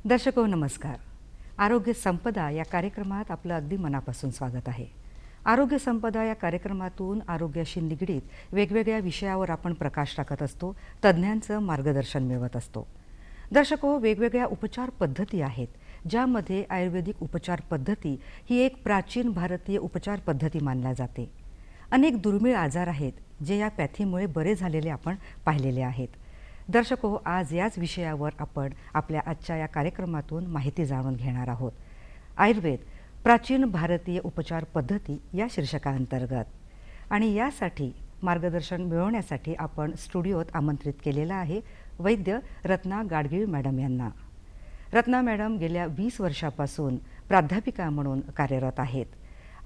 दर्शको नमस्कार. आरोग्य संपदा या कार्यक्रमात आपलं अगदी मनापासून स्वागत आहे. आरोग्य संपदा या कार्यक्रमातून आरोग्याशी निगडीत वेगवेगळ्या विषयावर आपण प्रकाश टाकत असतो, तज्ज्ञांचं मार्गदर्शन मिळवत असतो. दर्शको, वेगवेगळ्या उपचार पद्धती आहेत, ज्यामध्ये आयुर्वेदिक उपचार पद्धती ही एक प्राचीन भारतीय उपचार पद्धती मानल्या जाते. अनेक दुर्मिळ आजार आहेत जे या पॅथीमुळे बरे झालेले आपण पाहिलेले आहेत. दर्शको, आज याच विषयावर आपण आपल्या आजच्या या कार्यक्रमातून माहिती जाणून घेणार आहोत. आयुर्वेद प्राचीन भारतीय उपचार पद्धती या शीर्षकाअंतर्गत. आणि यासाठी मार्गदर्शन मिळवण्यासाठी आपण स्टुडिओत आमंत्रित केलेलं आहे वैद्य रत्ना गाडगीळ मॅडम यांना. रत्ना मॅडम गेल्या 20 वर्षापासून प्राध्यापिका म्हणून कार्यरत आहेत.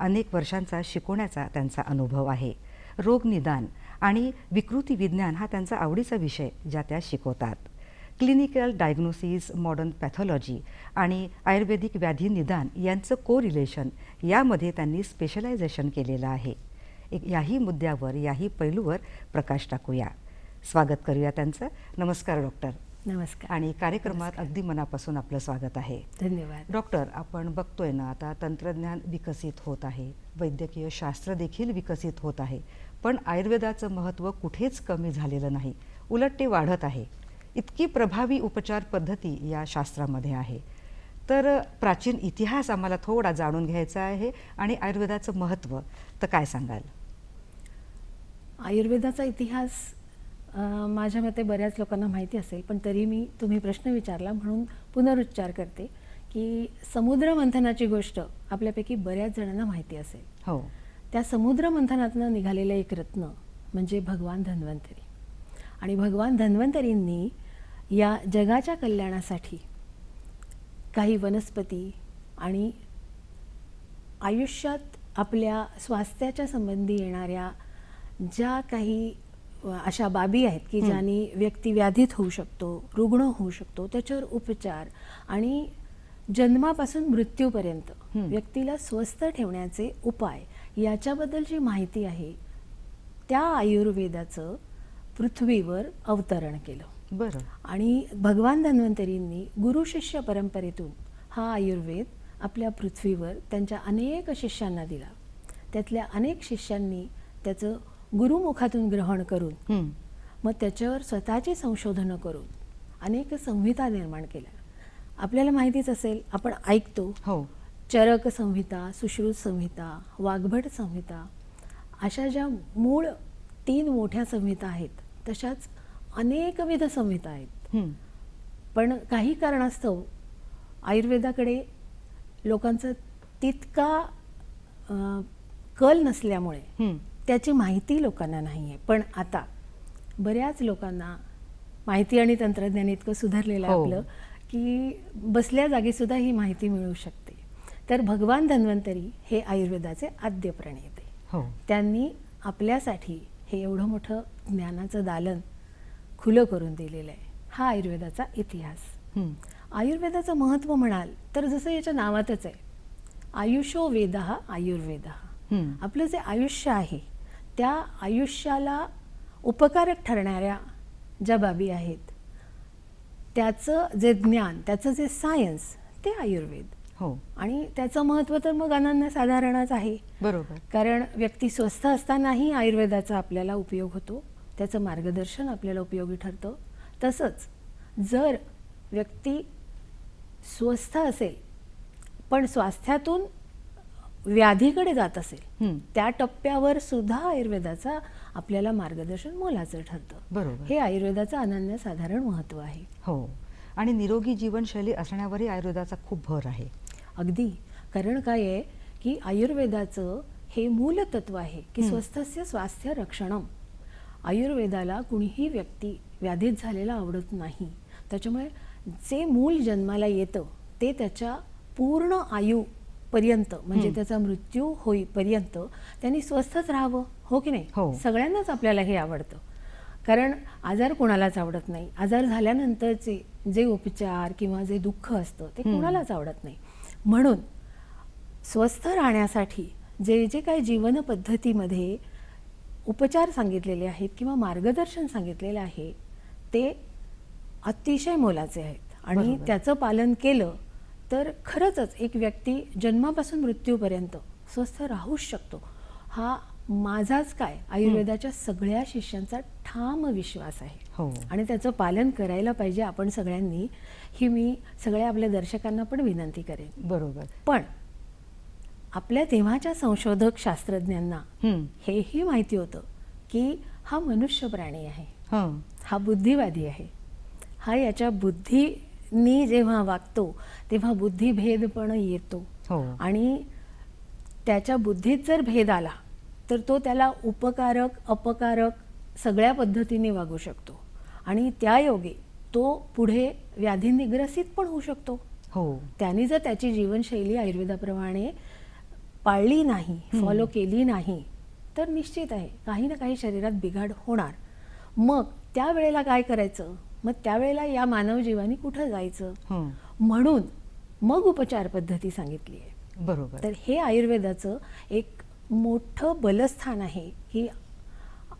अनेक वर्षांचा शिकवण्याचा त्यांचा अनुभव आहे. रोगनिदान आणि विकृती विज्ञान हा त्यांचा आवडीचा विषय, ज्या त्या शिकवतात. क्लिनिकल डायग्नोसिस, मॉडर्न पॅथॉलॉजी आणि आयुर्वेदिक व्याधी निदान यांचं कोरिलेशन यामध्ये त्यांनी स्पेशलायझेशन केलेलं आहे. याही मुद्द्यावर, याही पैलूवर प्रकाश टाकूया. स्वागत करूया त्यांचं. नमस्कार डॉक्टर. नमस्कार. आणि कार्यक्रमात अगदी मनापासून आपलं स्वागत आहे. धन्यवाद. डॉक्टर, आपण बघतोय ना, आता तंत्रज्ञान विकसित होत आहे, वैद्यकीय शास्त्र देखील विकसित होत आहे, पण आयुर्वेदाचं महत्त्व कुठेच कमी झालेलं नाही, उलट ते वाढत आहे. इतकी प्रभावी उपचार पद्धती या शास्त्रामध्ये आहे. तर प्राचीन इतिहास आम्हाला थोडा जाणून घ्यायचा आहे आणि आयुर्वेदाचं महत्त्व तर काय सांगाल? आयुर्वेदाचा इतिहास माझ्या मते बऱ्याच लोकांना माहिती असेल, पण तरी तुम्ही प्रश्न विचारला म्हणून पुनरुच्चार करते की समुद्र मंथनाची गोष्ट आपल्यापैकी बऱ्याच जणांना माहिती असेल. हो. त्या समुद्र मंथनातनं निघालेलं एक रत्न म्हणजे भगवान धन्वंतरी. आणि भगवान धन्वंतरींनी या जगाच्या कल्याणासाठी काही वनस्पती आणि आयुष्यात आपल्या स्वास्थ्याच्या संबंधी येणाऱ्या ज्या काही अशा बाबी आहेत की ज्याने व्यक्ती व्याधीत होऊ शकतो, रुग्ण होऊ शकतो, त्याच्यावर उपचार आणि जन्मापासून मृत्यूपर्यंत व्यक्तीला स्वस्थ ठेवण्याचे उपाय याच्याबद्दलची माहिती आहे, त्या आयुर्वेदाचं पृथ्वीवर अवतरण केलं. बरं. आणि भगवान धन्वंतरींनी गुरु शिष्य परंपरेतून हा आयुर्वेद आपल्या पृथ्वीवर त्यांच्या अनेक शिष्यांना दिला. त्यातल्या अनेक शिष्यांनी त्याचं गुरुमुखातून ग्रहण करून मग त्याच्यावर स्वतःची संशोधनं करून अनेक संहिता निर्माण केल्या. आपल्याला माहितीच असेल, आपण ऐकतो. हो. चरक संहिता, सुश्रुत संहिता, वाग्भट संहिता, अशा ज्या मूळ 3 मोठ्या संहिता आहेत, तशाच अनेकविध संहिता आहेत. पण काही कारणास्तव आयुर्वेदाकडे लोकांचा तितका कल नसल्यामुळे त्याची माहिती लोकांना नाही आहे. पण आता बऱ्याच लोकांना माहिती आणि तंत्रज्ञान इतकं सुधारलेलं आहे आपलं की बसल्या जागीसुद्धा ही माहिती मिळू शकते. तर भगवान धन्वंतरी हे आयुर्वेदाचे आद्य प्रणेते. हो. त्यांनी आपल्यासाठी हे एवढं मोठं ज्ञानाचं दालन खुलं करून दिलेलं आहे. हा आयुर्वेदाचा इतिहास. आयुर्वेदाचं महत्त्व म्हणाल तर जसं याच्या नावातच आहे, आयुषो वेदः आयुर्वेदः. आपलं जे आयुष्य आहे त्या आयुष्याला उपकारक ठरणाऱ्या ज्या बाबी आहेत, त्याचं जे ज्ञान, त्याचं जे सायन्स, ते आयुर्वेद. हो. आणि त्याचं महत्त्व तर मग अनन्यसाधारणच आहे. बरोबर. कारण व्यक्ती स्वस्थ असतानाही आयुर्वेदाचा आपल्याला उपयोग होतो, त्याचं मार्गदर्शन आपल्याला उपयोगी ठरतं. तसंच जर व्यक्ती स्वस्थ असेल पण स्वास्थ्यातून व्याधीकडे जात असेल, त्या टप्प्यावर सुद्धा आयुर्वेदाचा आपल्याला मार्गदर्शन मोलाचं ठरतं. बरोबर. हे आयुर्वेदाचं अनन्यसाधारण महत्त्व आहे. हो. आणि निरोगी जीवनशैली असण्यावरही आयुर्वेदाचा खूप भर आहे. अगदी. कारण काय आहे की आयुर्वेदाचं हे मूल तत्व आहे की स्वस्थस्य स्वास्थ्य रक्षणम. आयुर्वेदाला कुणीही व्यक्ती व्याधीत झालेला आवडत नाही. त्याच्यामुळे जे मूल जन्माला येतं ते त्याच्या पूर्ण आयुपर्यंत, म्हणजे त्याचा मृत्यू होईपर्यंत त्यांनी स्वस्थच राहावं. हो की नाही? हो. सगळ्यांनाच आपल्याला हे आवडतं, कारण आजार कोणालाच आवडत नाही. आजार झाल्यानंतरचे जे उपचार किंवा जे दुःख असतं ते कोणालाच आवडत नाही. म्हणून स्वस्थ राहण्यासाठी जे जे काही जीवन पद्धतीमध्ये उपचार सांगितलेले आहेत किंवा मार्गदर्शन सांगितलेले आहे ते अतिशय मोलाचे आहेत. आणि बरोबर. त्याचं पालन केलं तर खरंच एक व्यक्ती जन्मापासून मृत्यूपर्यंत स्वस्थ राहूच शकतो. हा माझाच काय, आयुर्वेदाच्या सगळ्या शिष्यांचा ठाम विश्वास आहे. हो. आणि त्याचं पालन करायला पाहिजे आपण सगळ्यांनी, ही मी सगळ्या आपल्या दर्शकांना पण विनंती करेन. बरोबर. पण आपल्या तेव्हाच्या संशोधक शास्त्रज्ञांना हं. हेही माहिती होतं की हा मनुष्य प्राणी आहे, हं. हा बुद्धिवादी आहे, हा याच्या बुद्धीनी जेव्हा वागतो तेव्हा बुद्धिभेद पण येतो. हो. आणि त्याच्या बुद्धीत जर भेद आला तर तो त्याला उपकारक अपकारक सगळ्या पद्धतीने वागू शकतो आणि त्यायोगे तो पुढे व्याधींनी ग्रसित पण होऊ शकतो. हो. त्यांनी जर त्याची जीवनशैली आयुर्वेदाप्रमाणे पाळली नाही, फॉलो केली नाही तर निश्चित आहे काही ना काही शरीरात बिघाड होणार. मग त्यावेळेला काय करायचं, मग त्यावेळेला या मानव जीवानी कुठं जायचं, हं. म्हणून मग उपचार पद्धती सांगितली आहे. बरोबर. तर हे आयुर्वेदाचं एक मोठं बलस्थान आहे की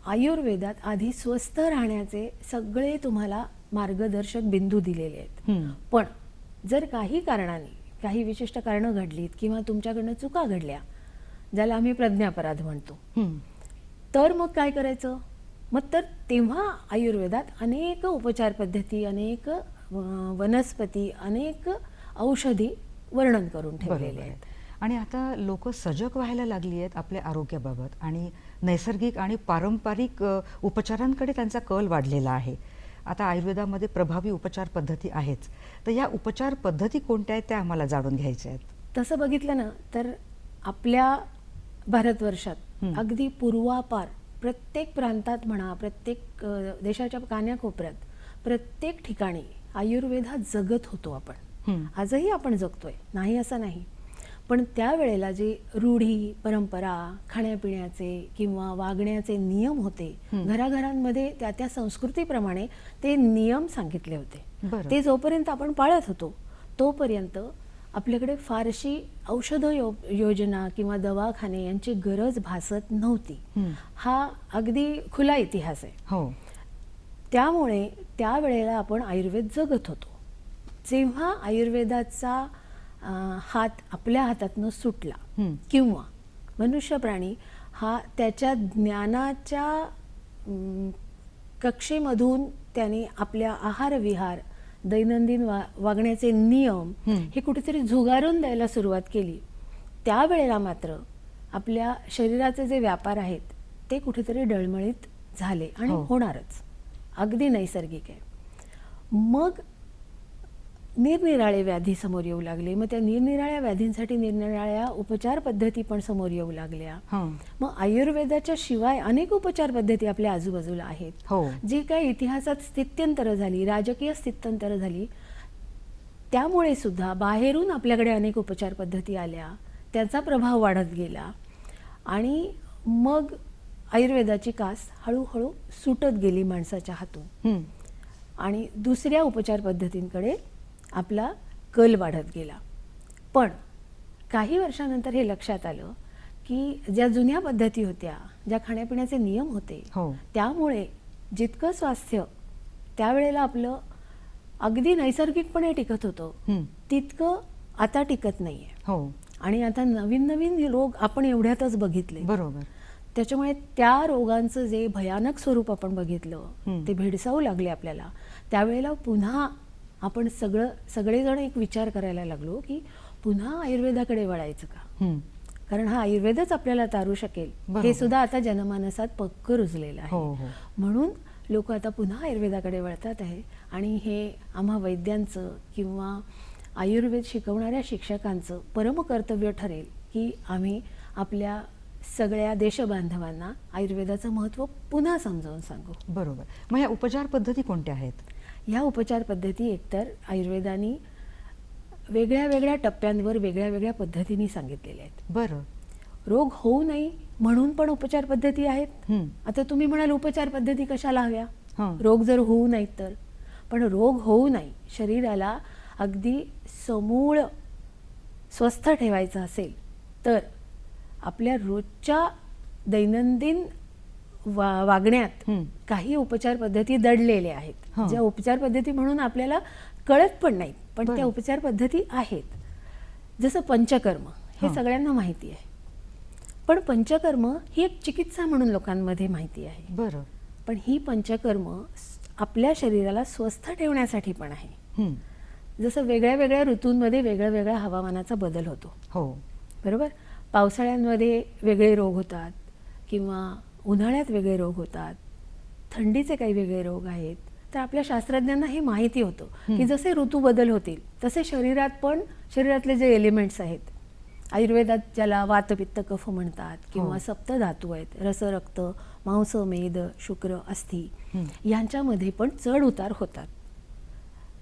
आयुर्वेदात आधी स्वस्थ राहण्याचे सगळे तुम्हाला मार्गदर्शक बिंदू दिलेले आहेत. हं. पण जर काही कारणाने काही विशिष्ट कारणं घडलीत किंवा तुमच्याकडनं चुका घडल्या, ज्याला आम्ही प्रज्ञापराध म्हणतो, हं. तर मग काय करायचं, मग तर तेव्हा आयुर्वेदात अनेक उपचार पद्धती, अनेक वनस्पती, अनेक औषधी वर्णन करून ठेवलेले बरोबर आहे. आहेत. आणि आता लोक सजग व्हायला लागली आहेत आपल्या आरोग्याबाबत आणि नैसर्गिक आणि पारंपरिक उपचारांकडे त्यांचा कल वाढलेला आहे. आता आयुर्वेदामध्ये प्रभावी उपचार पद्धती आहेच, तर या उपचार पद्धती कोणत्या आहेत त्या आम्हाला जाणून घ्यायच्या आहेत. तसं बघितलं ना तर आपल्या भारतवर्षात हं. अगदी पूर्वापार प्रत्येक प्रांतात म्हणा, प्रत्येक देशाच्या कान्याकोपऱ्यात प्रत्येक ठिकाणी आयुर्वेद हा जगत होतो आपण. हं. आजही आपण जगतोय, नाही असं नाही. पण त्यावेळेला जे रूढी परंपरा, खाण्यापिण्याचे किंवा वागण्याचे नियम होते, हं. घराघरांमध्ये त्या त्या संस्कृतीप्रमाणे ते नियम सांगितले होते. बरं. ते जोपर्यंत आपण पाळत होतो तोपर्यंत आपल्याकडे फारशी औषध योजना किंवा दवाखाने यांची गरज भासत नव्हती. हं. हा अगदी खुला इतिहास आहे. हो. त्यामुळे त्यावेळेला आपण आयुर्वेद जगत होतो. जेव्हा आयुर्वेदाचा हात आपल्या हातातनं सुटला हं. किंवा मनुष्य प्राणी हा त्याच्या ज्ञानाच्या कक्षेमधून त्याने आपल्या आहार विहार, दैनंदिन वागण्याचे नियम हं. हे कुठेतरी झुगारून द्यायला सुरुवात केली, त्यावेळेला मात्र आपल्या शरीराचे जे व्यापार आहेत ते कुठेतरी डळमळीत झाले आणि हो. होणारच, अगदी नैसर्गिक आहे. मग निरनिराळे व्याधी समोर येऊ लागले. मग त्या निरनिराळ्या व्याधींसाठी निरनिराळ्या उपचार पद्धती पण समोर येऊ लागल्या. हं. मग आयुर्वेदाच्या शिवाय अनेक उपचार पद्धती आपल्या आजूबाजूला आहेत. हो. जी काही इतिहासात स्थित्यंतरं झाली, राजकीय स्थित्यंतरं झाली, त्यामुळे सुद्धा बाहेरून आपल्याकडे अनेक उपचार पद्धती आल्या, त्याचा प्रभाव वाढत गेला आणि मग आयुर्वेदाची कास हळूहळू सुटत गेली माणसाच्या हातून हं. आणि दुसऱ्या उपचार पद्धतींकडे आपला कल वाढत गेला. पण काही वर्षानंतर हे लक्षात आलं की ज्या जुन्या पद्धती होत्या, ज्या खाण्यापिण्याचे नियम होते, हो. त्यामुळे जितकं स्वास्थ्य त्यावेळेला आपलं अगदी नैसर्गिकपणे टिकत होतं, हं. तितकं आता टिकत नाही आहे. हो. आणि आता नवीन नवीन रोग आपण एवढ्यातच बघितले. बरोबर. त्याच्यामुळे त्या रोगांचं जे भयानक स्वरूप आपण बघितलं, हं. ते भेडसावू लागले आपल्याला. त्यावेळेला पुन्हा आपण सगळेजण एक विचार करायला लागलो की पुन्हा आयुर्वेदाकडे वळायचं का, हं. कारण हा आयुर्वेदच आपल्याला तारू शकेल, बरोबर. हे सुद्धा आता जनमानसात पक्क रुजलेलं आहे. हो, हो. म्हणून लोक आता पुन्हा आयुर्वेदाकडे वळतात आहे आणि हे आम्हा वैद्यांचं किंवा आयुर्वेद शिकवणाऱ्या शिक्षकांचं परमकर्तव्य ठरेल की आम्ही आपल्या सगळ्या देशबांधवांना आयुर्वेदाचं महत्त्व पुन्हा समजावून सांगू. बरोबर. मग या उपचार पद्धती कोणत्या आहेत? ह्या उपचार पद्धती एकतर आयुर्वेदाने वेगळ्या वेगळ्या टप्प्यांवर वेगळ्या वेगळ्या पद्धतीने सांगितलेल्या आहेत. बरं. रोग होऊ नये म्हणून पण उपचार पद्धती आहेत. हं. आता तुम्ही म्हणाल उपचार पद्धती कशाला हव्या, हं. रोग जर होऊ नाहीत तर. पण रोग होऊ नये, शरीराला अगदी समूळ स्वस्थ ठेवायचं असेल तर आपल्या रोजच्या दैनंदिन वागण्यात हं. काही उपचार पद्धती दडलेल्या आहेत. हं. ज्या उपचार पद्धती म्हणून आपल्याला कळत पण नाहीत, पण बरं. त्या उपचार पद्धती आहेत. जसं पंचकर्म हे हां. सगळ्यांना माहिती आहे, पण पंचकर्म ही एक चिकित्सा म्हणून लोकांमध्ये माहिती आहे. बरं. पण ही पंचकर्म आपल्या शरीराला स्वस्थ ठेवण्यासाठी पण आहे. हं. जसं वेगळ्या वेगळ्या ऋतूंमध्ये वेगळ्या वेगळ्या हवामानाचा बदल होतो, हो. बरोबर. पावसाळ्यांमध्ये वेगळे रोग होतात किंवा उन्हाळ्यात वेगळे रोग होतात, थंडीचे काही वेगळे रोग आहेत. तर आपल्या शास्त्रज्ञांना हे माहिती होतं की जसे ऋतू बदल होतील तसे शरीरात पण शरीरातले जे एलिमेंट्स आहेत, आयुर्वेदात ज्याला वात पित्त कफ म्हणतात किंवा हो. सप्तधातू आहेत, रस रक्त मांस मेद शुक्र अस्थि, हं. यांच्यामध्ये पण चढ उतार होतात.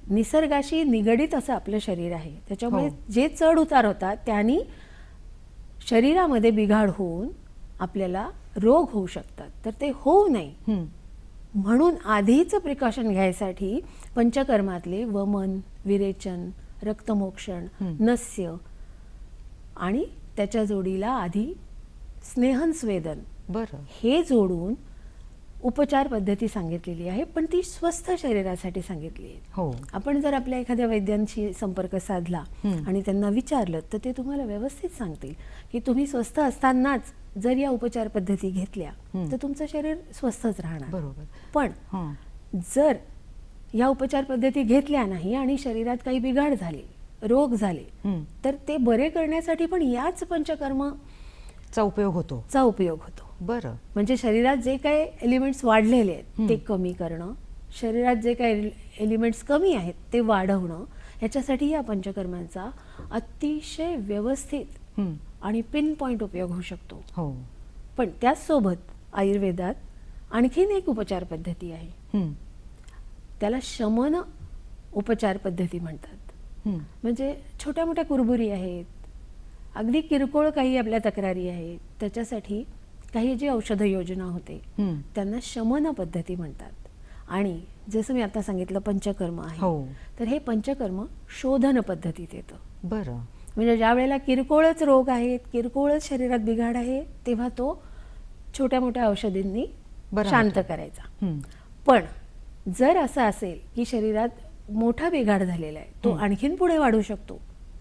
निसर्गाशी निगडीत असं आपलं शरीर आहे, त्याच्यामुळे हो. जे चढ उतार होतात त्यांनी शरीरामध्ये बिघाड होऊन आपल्याला रोग होऊ शकतात. तर ते होऊ नये हं. म्हणून आधीचं प्रिकॉशन घ्यायसाठी पंचकर्मातले वमन, विरेचन, रक्तमोक्षण, नस्य आणि त्याच्या जोडीला आधी स्नेहनस्वेदन बरं. हे जोडून उपचार पद्धती सांगितलेली आहे, पण ती स्वस्थ शरीरासाठी सांगितली आहे. हो. आपण जर आपल्या एखाद्या वैद्यांशी संपर्क साधला आणि त्यांना विचारलं तर ते तुम्हाला व्यवस्थित सांगतील की तुम्ही स्वस्थ असतानाच जर या उपचार पद्धती घेतल्या तर तुमचं शरीर स्वस्थच राहणार. बरोबर. पण हां. जर या उपचार पद्धती घेतल्या नाही आणि शरीरात काही बिघाड झाले, रोग झाले, हं. तर ते बरे करण्यासाठी पण याच पंचकर्म चा उपयोग होतो. चा उपयोग होतो. बरं. म्हणजे शरीरात जे काही एलिमेंट्स वाढलेले आहेत ते कमी करणं, शरीरात जे काही एलिमेंट्स कमी आहेत ते वाढवणं, याच्यासाठी या पंचकर्मांचा अतिशय व्यवस्थित हं. आणि पिन पॉईंट उपयोग होऊ शकतो. हो. पण त्याचसोबत आयुर्वेदात आणखीन एक उपचार पद्धती आहे, हं. त्याला शमन उपचार पद्धती म्हणतात. हं. म्हणजे छोट्या मोठ्या कुरबुरी आहेत, अगदी किरकोळ काही आपल्या तक्रारी आहेत, त्याच्यासाठी काही जी औषध योजना होते हं. त्यांना शमन पद्धती म्हणतात. आणि जसं मी आता सांगितलं पंचकर्म आहे, हो. तर हे पंचकर्म शोधन पद्धतीत येतं. बरं. म्हणजे ज्या वेळेला किरकोळच रोग आहेत, किरकोळच शरीरात बिघाड आहे, तेव्हा तो छोट्या मोठ्या औषधींनी बरा शांत होतो. करायचा. हं. पण जर असं असेल की शरीरात मोठा बिघाड झालेला आहे, तो आणखीन पुढे वाढू शकतो,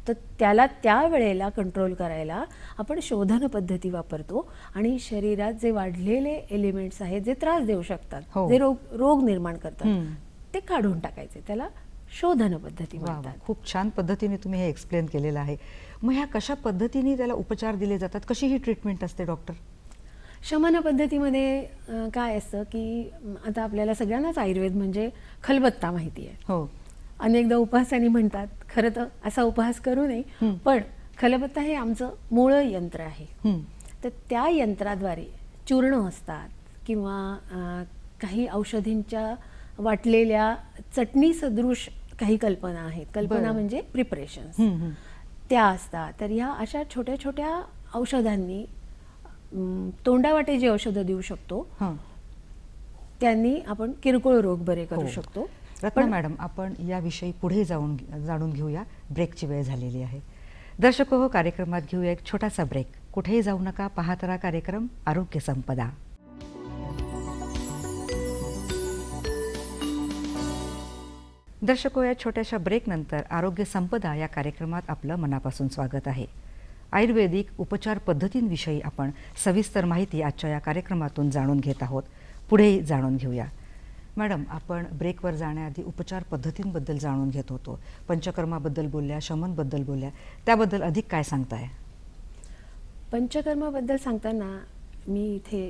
तर त्याला त्या वेळेला कंट्रोल करायला आपण शोधन पद्धती वापरतो आणि शरीरात जे वाढलेले एलिमेंट्स आहेत जे त्रास देऊ शकतात, हो. जे रोग निर्माण करतात, हं. ते काढून टाकायचे. त्याला शोधन पद्धती वा वा. म्हणतात. खूप छान पद्धतीने तुम्ही हे एक्सप्लेन केलेलं आहे. मग ह्या कशा पद्धतीने त्याला उपचार दिले जातात, कशी ही ट्रीटमेंट असते डॉक्टर? शमन पद्धतीमध्ये काय असतं की आता आपल्याला सगळ्यांनाच आयुर्वेद म्हणजे खलबत्ता माहिती आहे. हो. अनेकदा उपहासानी म्हणतात, खरं तर असा उपहास करू नये, पण खलबत्ता हे आमचं मूळ यंत्र आहे. हं. तर त्या यंत्राद्वारे चूर्ण असतात किंवा काही औषधींच्या वाटलेल्या चटणी सदृश काही कल्पना आहेत. कल्पना बरं. म्हणजे प्रिपरेशन्स, हं. हं. त्या असतात. तर ह्या अशा छोट्या छोट्या औषधांनी तोंडावाटे जी औषधं देऊ शकतो हां. त्यांनी आपण किरकोळ रोग बरे करू हो. शकतो. रत्ना मॅडम, आपण याविषयी पुढे जाणून घेऊया. ब्रेकची वेळ झालेली आहे. दर्शक हो, कार्यक्रमात घेऊया एक छोटासा ब्रेक. कुठेही जाऊ नका, पाहत राहा कार्यक्रम आरोग्य संपदा. दर्शको, या छोट्याशा ब्रेकनंतर आरोग्य संपदा या कार्यक्रमात आपलं मनापासून स्वागत आहे. आयुर्वेदिक उपचार पद्धतींविषयी आपण सविस्तर माहिती आजच्या या कार्यक्रमातून जाणून घेत आहोत. पुढेही जाणून घेऊया. मॅडम, आपण ब्रेकवर जाण्याआधी उपचार पद्धतींबद्दल जाणून घेत होतो. पंचकर्माबद्दल बोलल्या, शमनबद्दल बोलल्या, त्याबद्दल अधिक काय सांगताय? पंचकर्माबद्दल सांगताना मी इथे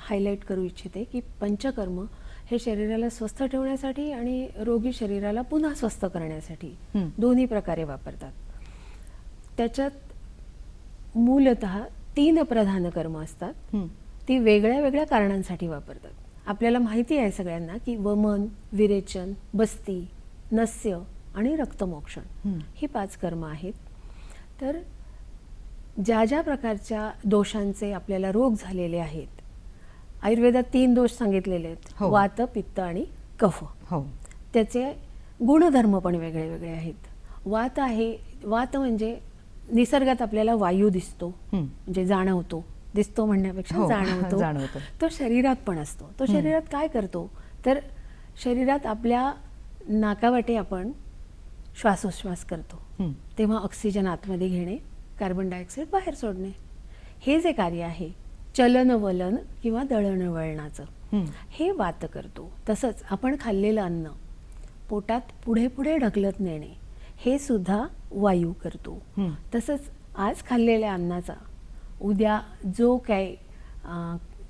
हायलाईट करू इच्छिते की पंचकर्म हे शरीराला स्वस्थ ठेवण्यासाठी आणि रोगी शरीराला पुन्हा स्वस्थ करण्यासाठी दोन्ही प्रकारे वापरतात. त्याच्यात मूलतः 3 प्रधान कर्म असतात. ती वेगळ्या वेगळ्या कारणांसाठी वापरतात. आपल्याला माहिती आहे सगळ्यांना की वमन, विरेचन, बस्ती, नस्य आणि रक्तमोक्षण ही 5 कर्म आहेत. तर ज्या ज्या प्रकारच्या दोषांचे आपल्याला रोग झालेले आहेत, आयुर्वेदात 3 दोष सांगितलेले आहेत, हो. वात, पित्त आणि कफ. हो. त्याचे गुणधर्म पण वेगळे वेगळे आहेत. वात म्हणजे निसर्गात आपल्याला वायू दिसतो, म्हणजे जाणवतो, दिसतो म्हणण्यापेक्षा हो, जाणवतो. जाणवतो. तो शरीरात पण असतो. तो शरीरात काय करतो, तर शरीरात आपल्या नाकावाटे आपण श्वासोच्छ्वास करतो, हं. तेव्हा ऑक्सिजन आतमध्ये घेणे, कार्बन डायऑक्साईड बाहेर सोडणे, हे जे कार्य आहे चलनवलन किंवा दळणवळणाचं, हं. हे वात करतो. तसंच आपण खाल्लेलं अन्न पोटात पुढे पुढे ढकलत नेणे, हे सुद्धा वायू करतो. हं. तसंच आज खाल्लेल्या अन्नाचा उद्या जो काही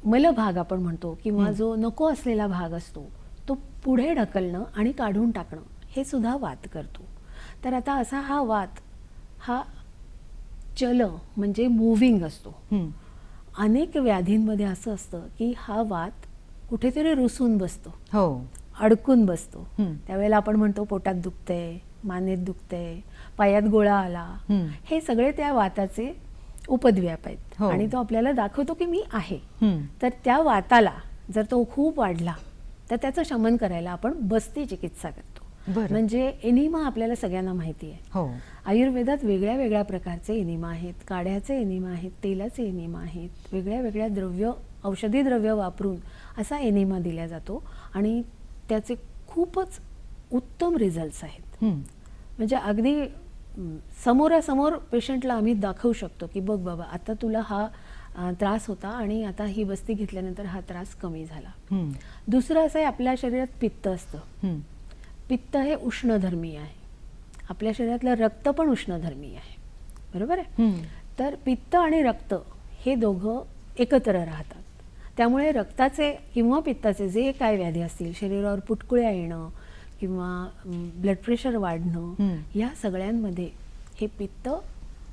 मलभाग आपण म्हणतो किंवा जो नको असलेला भाग असतो तो पुढे ढकलणं आणि काढून टाकणं, हे सुद्धा वात करतो. तर आता असा हा वात हा चल म्हणजे मूव्हिंग असतो. हं. अनेक व्याधींमध्ये असं असतं की हा वात कुठेतरी रुसून बसतो, हो. अडकून बसतो. हं. त्यावेळेला आपण म्हणतो पोटात दुखतंय, मानेत दुखतंय, पायात गोळा आला. हं. हे सगळे त्या वाताचे उपद्व्याप आहेत हो. आणि तो आपल्याला दाखवतो की मी आहे. हं. तर त्या वाताला जर तो खूप वाढला तर त्याचं शमन करायला आपण बस्ती चिकित्सा करतो. बरं. म्हणजे एनिमा आपल्याला सगळ्यांना माहिती आहे. हो. आयुर्वेदात वेगळ्या वेगळ्या प्रकारचे एनिमा आहेत, काढ्याचे एनिमा आहेत, तेलाचे एनिमा आहेत, वेगळ्या वेगळ्या औषधी द्रव्य वापरून असा एनिमा दिला जातो आणि त्याचे खूपच उत्तम रिझल्ट्स आहेत. हं. म्हणजे अगदी समोरासमोर पेशंटला आम्ही दाखवू शकतो की बघ बाबा, आता तुला हा त्रास होता आणि आता ही बस्ती घेतल्यानंतर हा त्रास कमी झाला. हं. दुसरं असं आहे, आपल्या शरीरात पित्त असतं. हं. पित्त हे उष्णधर्मी आहे. आपल्या शरीरातलं रक्त पण उष्णधर्मी आहे, बरोबर आहे. हं. तर पित्त आणि रक्त हे दोघं एकत्र राहतात. त्यामुळे रक्ताचे किंवा पित्ताचे जे काय व्याधी असतील, शरीरावर पुटकुळ्या येणं किंवा ब्लड प्रेशर वाढणं, या सगळ्यांमध्ये हे पित्त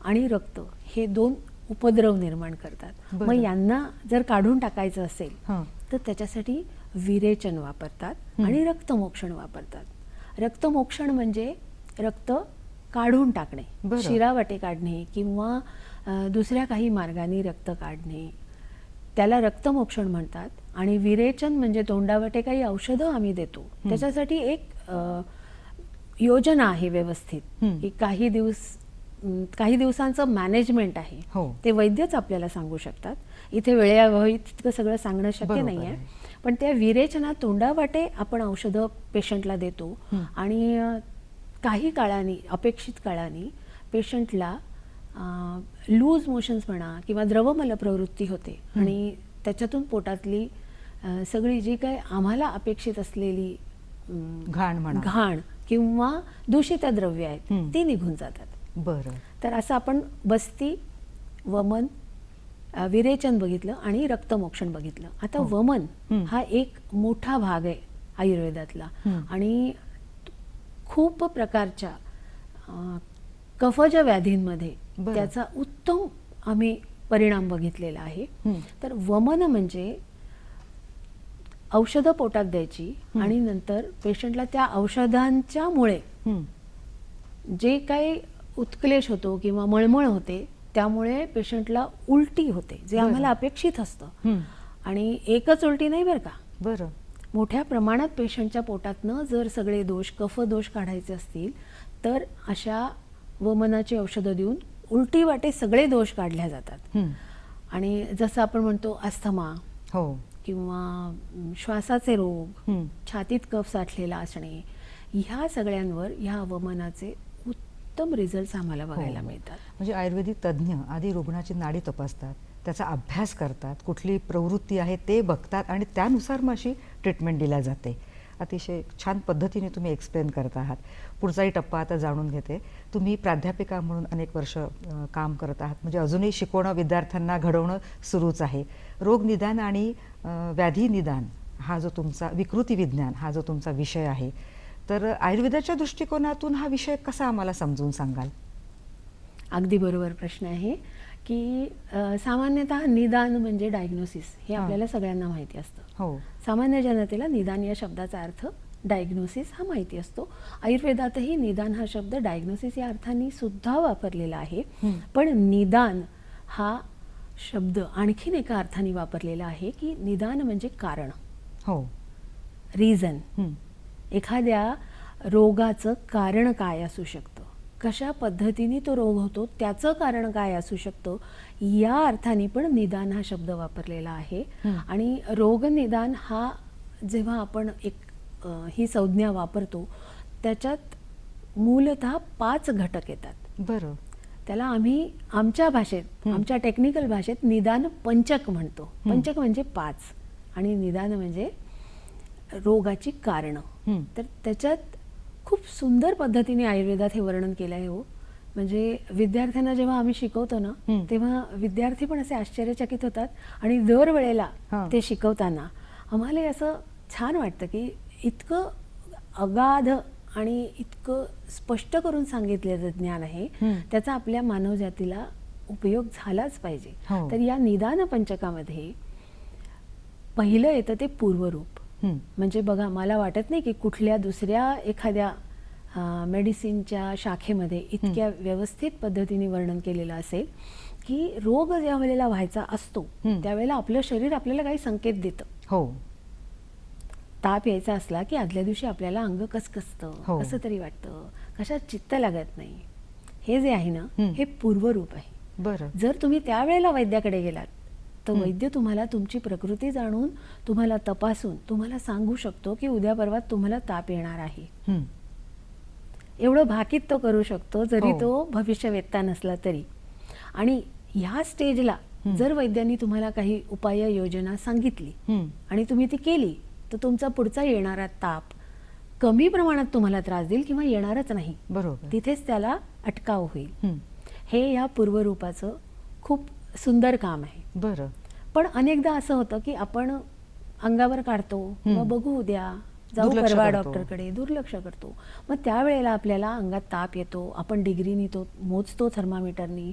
आणि रक्त हे दोन उपद्रव निर्माण करतात. बरं. मग यांना जर काढून टाकायचं असेल हं. तर त्याच्यासाठी विरेचन वापरतात आणि रक्तमोक्षण वापरतात. रक्तमोक्षण म्हणजे रक्त काढून टाकणे, बरं. शिरावाटे काढणे किंवा दुसऱ्या काही मार्गाने रक्त काढणे, त्याला रक्तमोक्षण म्हणतात. आणि विरेचन म्हणजे तोंडावाटे काही औषधं आम्ही देतो, त्याच्यासाठी एक योजना आहे व्यवस्थित, की काही दिवसांचं मॅनेजमेंट आहे. हो. ते वैद्यच आपल्याला सांगू शकतात. इथे वेळेअभावी तितकं सगळं सांगणं शक्य बरोबर नाही आहे. आहे. पण त्या विरेचनात तोंडावाटे आपण औषधं पेशंटला देतो आणि काही काळाने, अपेक्षित काळाने पेशंटला लूज मोशन्स म्हणा किंवा द्रवमल प्रवृत्ती होते आणि त्याच्यातून पोटातली सगळी जी काही आम्हाला अपेक्षित असलेली घाण किंवा दूषित द्रव्य आहेत ती निघून जातात. बरं. तर असं आपण बस्ती, वमन, विरेचन बघितलं आणि रक्तमोक्षण बघितलं. आता वमन हा एक मोठा भाग आहे आयुर्वेदातला आणि खूप प्रकारच्या कफज व्याधींमध्ये त्याचा उत्तम आम्ही परिणाम बघितलेला आहे. तर वमन म्हणजे औषधं पोटात द्यायची आणि नंतर पेशंटला त्या औषधांच्या मुळे जे काही उत्क्लेश होतो किंवा मळमळ होते त्यामुळे पेशंटला उलटी होते, जे आम्हाला अपेक्षित असतं. आणि एकच उलटी नाही बरं का, बरं, मोठ्या प्रमाणात पेशंटच्या पोटातनं जर सगळे दोष, कफ दोष काढायचे असतील तर अशा वमनाची औषधं देऊन उलटी वाटे सगळे दोष काढल्या जातात. आणि जसं आपण म्हणतो अस्थमा हो किंवा श्वासाचे रोग, छातीत कफ साठलेला असणे, ह्या सगळ्यांवर ह्या वमनाचे उत्तम रिझल्ट्स आम्हाला बघायला मिळतात. म्हणजे आयुर्वेदिक तज्ज्ञ आधी रुग्णाची नाडी तपासतात, त्याचा अभ्यास करतात, कुठली प्रवृत्ती आहे ते बघतात आणि त्यानुसार मग अशी ट्रीटमेंट दिल्या जाते. अतिशय छान पद्धतीने तुम्ही एक्सप्लेन करत आहात. पुढचाही टप्पा आता जाणून घेते. तुम्ही प्राध्यापिका म्हणून अनेक वर्ष काम करत आहात, म्हणजे अजूनही शिकवणं, विद्यार्थ्यांना घडवणं सुरूच आहे. रोगनिदान आणि व्याधी निदान हा जो तुमचा, विकृती विज्ञान हा जो तुमचा विषय आहे, तर आयुर्वेदाच्या दृष्टिकोनातून हा विषय कसा आम्हाला समजून सांगाल? अगदी बरोबर प्रश्न आहे की सामान्यतः निदान म्हणजे डायग्नोसिस हे आपल्याला सगळ्यांना माहिती असतं. हो, सामान्य जनतेला निदान या शब्दाचा अर्थ डायग्नोसिस हा माहिती असतो. आयुर्वेदातही निदान हा शब्द डायग्नोसिस या अर्थाने सुद्धा वापरलेला आहे. पण निदान हा शब्द आणखीन एका अर्थाने वापरलेला आहे की निदान म्हणजे कारण, हो, रिझन. एखाद्या रोगाचं कारण काय असू शकतं, कशा पद्धतीने तो रोग होतो त्याचं कारण काय असू शकतं, या अर्थाने पण निदान हा शब्द वापरलेला आहे. आणि रोगनिदान हा जेव्हा आपण एक ही संज्ञा वापरतो त्याच्यात मूलतः 5 घटक येतात. बरं. त्याला आम्ही आमच्या भाषेत, आमच्या टेक्निकल भाषेत निदान पंचक म्हणतो. पंचक म्हणजे 5 आणि निदान म्हणजे रोगाची कारणं. तर त्याच्यात खूप सुंदर पद्धतीने आयुर्वेदात हे वर्णन केलं आहे हो. म्हणजे विद्यार्थ्यांना जेव्हा आम्ही शिकवतो ना, तेव्हा विद्यार्थी पण असे आश्चर्यचकित होतात आणि दरवेळेला ते शिकवताना आम्हाला असं छान वाटतं की इतकं अगाध आणि इतकं स्पष्ट करून सांगितलेलं ज्ञान आहे, त्याचा आपल्या मानवजातीला उपयोग झालाच पाहिजे. तर या निदान पंचकामध्ये पहिलं येतं ते पूर्वरूप. म्हणजे बघा, मला वाटत नाही की कुठल्या दुसऱ्या एखाद्या मेडिसिनच्या शाखेमध्ये इतक्या व्यवस्थित पद्धतीने वर्णन केलेलं असेल की रोग ज्या वेळेला व्हायचा असतो त्यावेळेला आपलं शरीर आपल्याला काही संकेत देतं. हो. ताप यायचा असला की आदल्या दिवशी आपल्याला अंग कसकसतं, कसं तरी वाटतं, कशात चित्त लागत नाही. हे जे आहे ना, हे पूर्वरूप आहे. बरं. जर तुम्ही त्यावेळेला वैद्याकडे गेलात तर वैद्य तुम्हाला तुमची प्रकृती जाणून, तुम्हाला तपासून तुम्हाला सांगू शकतो की उद्या परवा तुम्हाला ताप येणार आहे. एवढं भाकीत तो करू शकतो, जरी तो भविष्यवेत्ता नसला तरी. आणि ह्या स्टेजला जर वैद्यांनी तुम्हाला काही उपाय योजना सांगितली आणि तुम्ही ती केली तर तुमचा पुढचा येणारा ताप कमी प्रमाणात तुम्हाला त्रास देईल किंवा येणारच नाही. बरोबर. तिथेच त्याला अटकाव होईल. हे या पूर्वरूपाचं खूप सुंदर काम आहे. बरं. पण अनेकदा असं होतं की आपण अंगावर काढतो किंवा बघू उद्या, जाऊ दुर्लक्ष परवा करतो. डॉक्टरकडे, दुर्लक्ष करतो. मग त्यावेळेला आपल्याला अंगात ताप येतो, आपण डिग्रीनी तो मोजतो थर्मामीटरनी.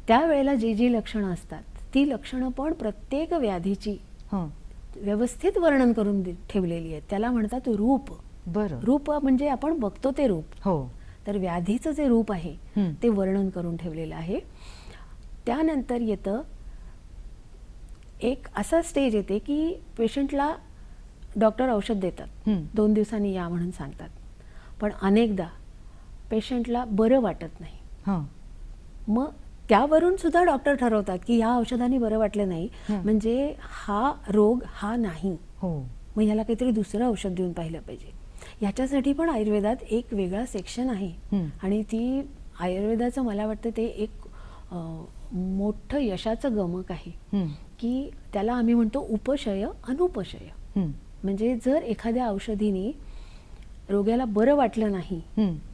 त्यावेळेला जी जी लक्षणं असतात ती लक्षणं पण प्रत्येक व्याधीची व्यवस्थित वर्णन करून ठेवलेली आहेत. त्याला म्हणतात रूप. बरं. रूप म्हणजे आपण बघतो ते रूप. हो. तर व्याधीचं जे रूप आहे ते वर्णन करून ठेवलेलं आहे. त्यानंतर येतं एक असा स्टेज येते की पेशंटला डॉक्टर औषध देतात, 2 दिवसांनी या म्हणून सांगतात, पण अनेकदा पेशंटला बरं वाटत नाही. मग त्यावरून सुद्धा डॉक्टर ठरवतात की ह्या औषधाने बरं वाटलं नाही म्हणजे हा रोग हा नाही, मग ह्याला काहीतरी दुसरं औषध देऊन पाहिलं पाहिजे. याच्यासाठी पण आयुर्वेदात एक वेगळा सेक्शन आहे आणि ती आयुर्वेदाचं मला वाटतं ते एक मोठं यशाचं गमक आहे की त्याला आम्ही म्हणतो उपशय अनुपशय. म्हणजे जर एखाद्या औषधीने रोग्याला बरं वाटलं नाही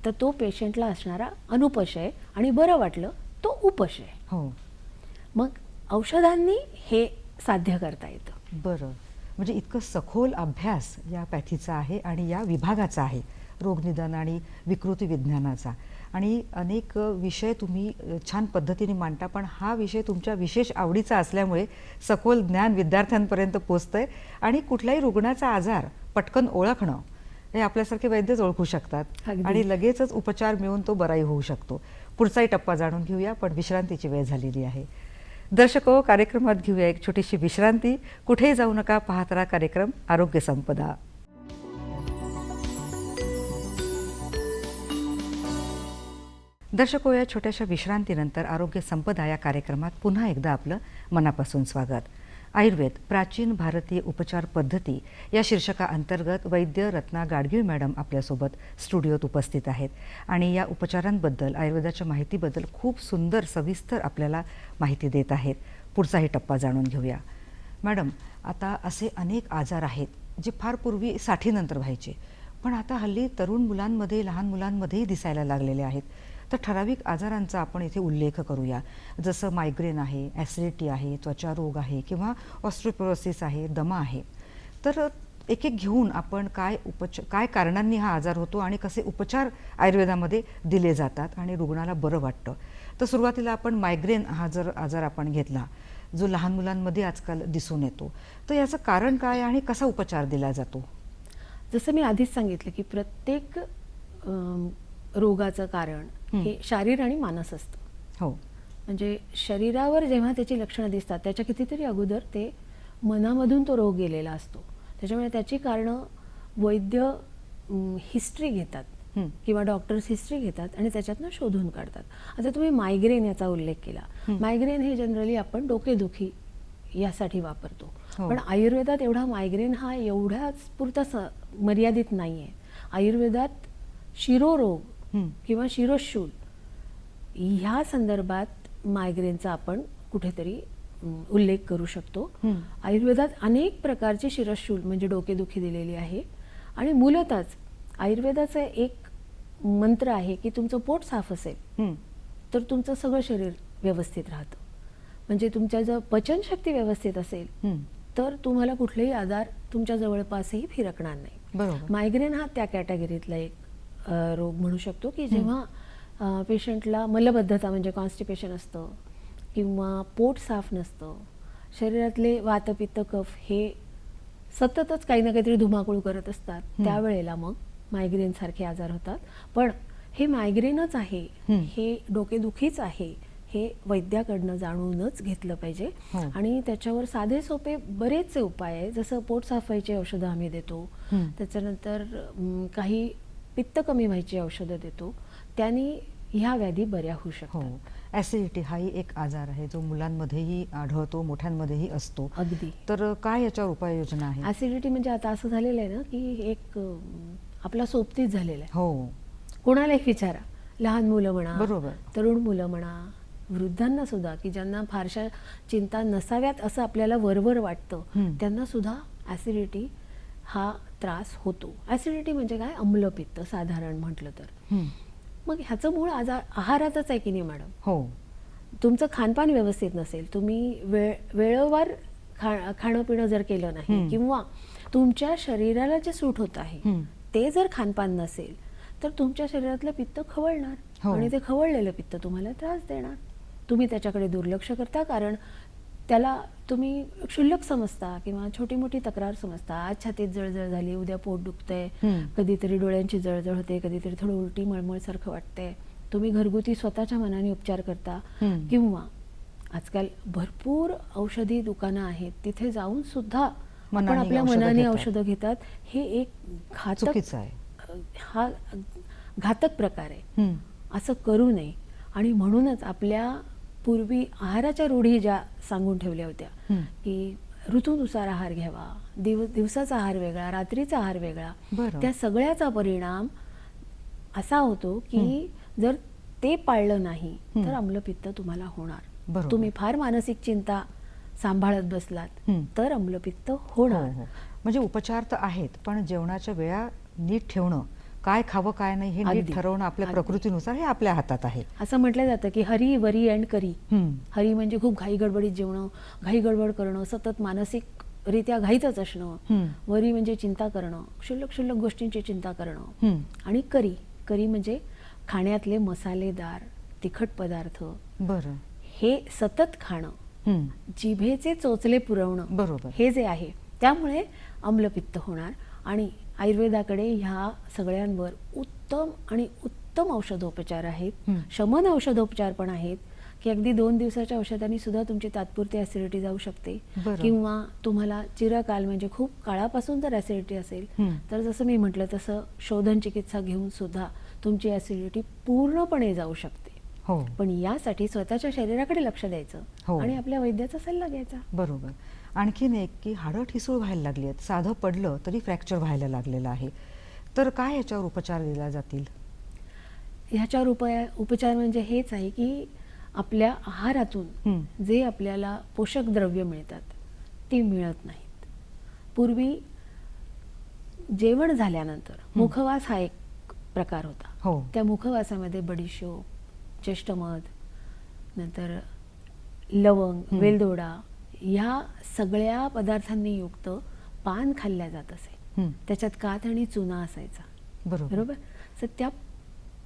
तर तो पेशंटला असणारा अनुपशय आणि बरं वाटलं तो उपशय. मग औषधांनी हे साध्य करता येतं. बरं. म्हणजे इतकं सखोल अभ्यास या पॅथीचा आहे आणि या विभागाचा आहे, रोगनिदान आणि विकृती विज्ञानाचा. आणि अनेक विषय तुम्ही छान पद्धतीने मांडता, पण हा विषय तुमच्या विशेष आवडीचा असल्यामुळे सखोल ज्ञान विद्यार्थ्यांपर्यंत पोचतंय. आणि कुठल्याही रुग्णाचा आजार पटकन ओळखणं हे आपल्यासारखे वैद्यच ओळखू शकतात आणि लगेचच उपचार मिळून तो बराही होऊ शकतो. पुढचाही टप्पा जाणून घेऊया, पण विश्रांतीची वेळ झालेली आहे. दर्शको, कार्यक्रमात घेऊया एक छोटीशी विश्रांती. कुठेही जाऊ नका, पाहत राहा कार्यक्रम आरोग्य संपदा. दर्शको, या छोट्याशा विश्रांतीनंतर आरोग्य संपदा या कार्यक्रमात पुन्हा एकदा आपलं मनापासून स्वागत. आयुर्वेद प्राचीन भारतीय उपचार पद्धती या शीर्षकाअंतर्गत वैद्य रत्ना गाडगीळ मॅडम आपल्यासोबत स्टुडिओत उपस्थित आहेत आणि या उपचारांबद्दल, आयुर्वेदाच्या माहितीबद्दल खूप सुंदर सविस्तर आपल्याला माहिती देत आहेत. पुढचाही टप्पा जाणून घेऊया. मॅडम, आता असे अनेक आजार आहेत जे फार पूर्वी 60नंतर व्हायचे, पण आता हल्ली तरुण मुलांमध्ये, लहान मुलांमध्येही दिसायला लागलेले आहेत. तर ठराविक आजारांचा आपण इथे उल्लेख करूया, जसं मायग्रेन आहे, ॲसिडिटी आहे, त्वचारोग आहे किंवा ऑस्टिओपोरोसिस आहे, दमा आहे. तर एक एक घेऊन आपण काय कारणांनी हा आजार होतो आणि कसे उपचार आयुर्वेदामध्ये दिले जातात आणि रुग्णाला बरं वाटतं. तर सुरुवातीला आपण मायग्रेन हा जर आजार आपण घेतला, जो लहान मुलांमध्ये आजकाल दिसून येतो, तर याचं कारण काय आणि कसा उपचार दिला जातो? जसं मी आधीच सांगितलं की प्रत्येक रोगाचं कारण हे शारीर आणि मानस असतं. म्हणजे शरीरावर जेव्हा त्याची लक्षणं दिसतात त्याच्या कितीतरी अगोदर ते मनामधून तो रोग गेलेला असतो. त्याच्यामुळे त्याची कारणं वैद्य हिस्ट्री घेतात किंवा डॉक्टर्स हिस्ट्री घेतात आणि त्याच्यातनं शोधून काढतात. आता तुम्ही मायग्रेन याचा उल्लेख केला. मायग्रेन हे जनरली आपण डोकेदुखी यासाठी वापरतो, पण आयुर्वेदात एवढा मायग्रेन हा एवढ्याच पुरता मर्यादित नाही आहे. आयुर्वेदात शिरोरोग हं. किंवा शिरोशूल ह्या संदर्भात मायग्रेनचा आपण कुठेतरी उल्लेख करू शकतो. हं. आयुर्वेदात अनेक प्रकारची शिरशूल म्हणजे डोकेदुखी दिलेली आहे आणि मूलतःच आयुर्वेदाचा एक मंत्र आहे की तुमचं पोट साफ असेल हं. तर तुमचं सगळं शरीर व्यवस्थित राहतं. म्हणजे तुमच्या जर पचनशक्ती व्यवस्थित असेल हं. तर तुम्हाला कुठलेही आजार तुमच्या जवळपासही फिरकणार नाही. बरोबर. मायग्रेन हा त्या कॅटेगरीतला एक रोग म्हणू शकतो की जेव्हा पेशंटला मलबद्धता म्हणजे कॉन्स्टिपेशन असतं किंवा पोट साफ नसतं, शरीरातले वातपित्त कफ हे सततच काही ना काहीतरी धुमाकूळ करत असतात, त्यावेळेला मग मायग्रेन सारखे आजार होतात. पण हे मायग्रेनच आहे, हे डोकेदुखीच आहे, हे वैद्याकडनं जाणूनच घेतलं पाहिजे. हो. आणि त्याच्यावर साधे सोपे बरेचसे उपाय आहे. जसं पोट साफ व्हायची औषधं आम्ही देतो, त्याच्यानंतर काही पित्त कमी व्हायची औषधं देतो, त्यांनी ह्या व्याधी बऱ्या होऊ हो. शकतात. ॲसिडिटी हाही एक आजार आहे जो मुलांमध्येही आढळतो, मोठ्यांमध्येही असतो. अगदी. तर काय याच्यावर उपाययोजना आहे? ऍसिडिटी म्हणजे आता असं झालेलं आहे ना की एक आपला सोबतीच झालेला आहे. हो. कोणालाही विचारा, लहान मुलं म्हणा, बरोबर. तरुण मुलं म्हणा, वृद्धांना सुद्धा की ज्यांना फारशा चिंता नसाव्यात असं आपल्याला वरवर वाटतं, त्यांना सुद्धा ऍसिडिटी हा त्रास होतो. ऍसिडिटी म्हणजे काय? अम्लपित्त साधारण म्हटलं तर. मग ह्याचं मूळ आहारातच आहे की नाही मॅडम? हो. तुमचं खानपान व्यवस्थित नसेल, तुम्ही वेळेवर खाणं पिणं जर केलं नाही किंवा तुमच्या शरीराला जे सूट होत आहे ते जर खानपान नसेल तर तुमच्या शरीरातलं पित्त खवळणार आणि ते खवळलेलं पित्त तुम्हाला त्रास देणार. तुम्ही त्याच्याकडे दुर्लक्ष करता कारण त्याला तुम्ही क्षुल्लक समजता किंवा छोटी मोठी तक्रार समजता. आज छातीत जळजळ झाली, उद्या पोट दुखतंय, कधीतरी डोळ्यांची जळजळ होते, कधीतरी थोडं उलटी मळमळ सारखं वाटतंय. तुम्ही घरगुती स्वतःच्या मनाने उपचार करता किंवा आजकाल भरपूर औषधी दुकानं आहेत, तिथे जाऊन सुद्धा आपण आपल्या मनाने औषधं घेतात. हे एक चुकीचं आहे. हा घातक प्रकार आहे. असं करू नये. आणि म्हणूनच आपल्या पूर्वी आहाराच्या रूढी ज्या सांगून ठेवल्या होत्या की ऋतूनुसार आहार घ्यावा, दिवसाचा आहार वेगळा, रात्रीचा आहार वेगळा, त्या सगळ्याचा परिणाम असा होतो की जर ते पाळलं नाही तर अम्लपित्त तुम्हाला होणार. तुम्ही फार मानसिक चिंता सांभाळत बसलात तर अम्लपित्त होणार. म्हणजे उपचार तर आहेत, पण जेवणाच्या वेळा नीट ठेवणं, काय खावं काय नाही हे नीट ठरवणं आपल्या प्रकृतीनुसार हे आपल्या हातात आहे. असं म्हटलं जातं की हरी वरी अँड करी. हरी म्हणजे खूप घाई गडबडीत जेवणं, घाई गडबड करणं, सतत मानसिकरित्या घाईतच असणं. वरी म्हणजे चिंता करणं, क्षुल्लक क्षुल्लक गोष्टींची चिंता करणं. आणि करी म्हणजे खाण्यातले मसालेदार तिखट पदार्थ बरं हे सतत खाणं, जिभेचे चोचले पुरवणं, बरोबर, हे जे आहे त्यामुळे अम्लपित्त होणार. आणि आयुर्वेदाकडे ह्या सगळ्यांवर उत्तम आणि उत्तम औषधोपचार आहेत. शमन औषधोपचार पण आहेत की अगदी 2 दिवसाच्या औषधांनी सुद्धा तुमची तात्पुरती ऍसिडिटी जाऊ शकते. किंवा तुम्हाला चिरकाल म्हणजे खूप काळापासून जर ऍसिडिटी असेल तर जसं मी म्हटलं तसं शोधन चिकित्सा घेऊन सुद्धा तुमची ऍसिडिटी पूर्णपणे जाऊ शकते. पण यासाठी स्वतःच्या शरीराकडे लक्ष द्यायचं आणि आपल्या वैद्याचा सल्ला घ्यायचा. बरोबर. आणखीन एक की हाडं ठिसूळ व्हायला लागली आहेत, साधं पडलं तरी फ्रॅक्चर व्हायला लागलेलं आहे, तर काय याच्यावर उपचार दिले जातील? ह्याच्यावर उपचार म्हणजे हेच आहे की आपल्या आहारातून जे आपल्याला पोषक द्रव्य मिळतात ती मिळत नाहीत. पूर्वी जेवण झाल्यानंतर मुखवास हा एक प्रकार होता. त्या मुखवासामध्ये बडीशोप, चेष्टमध, नंतर लवंग, वेलदोडा ह्या सगळ्या पदार्थांनी युक्त पान खाल्ल्या जात असे. त्याच्यात कात आणि चुना असायचा. बरोबर. तर त्या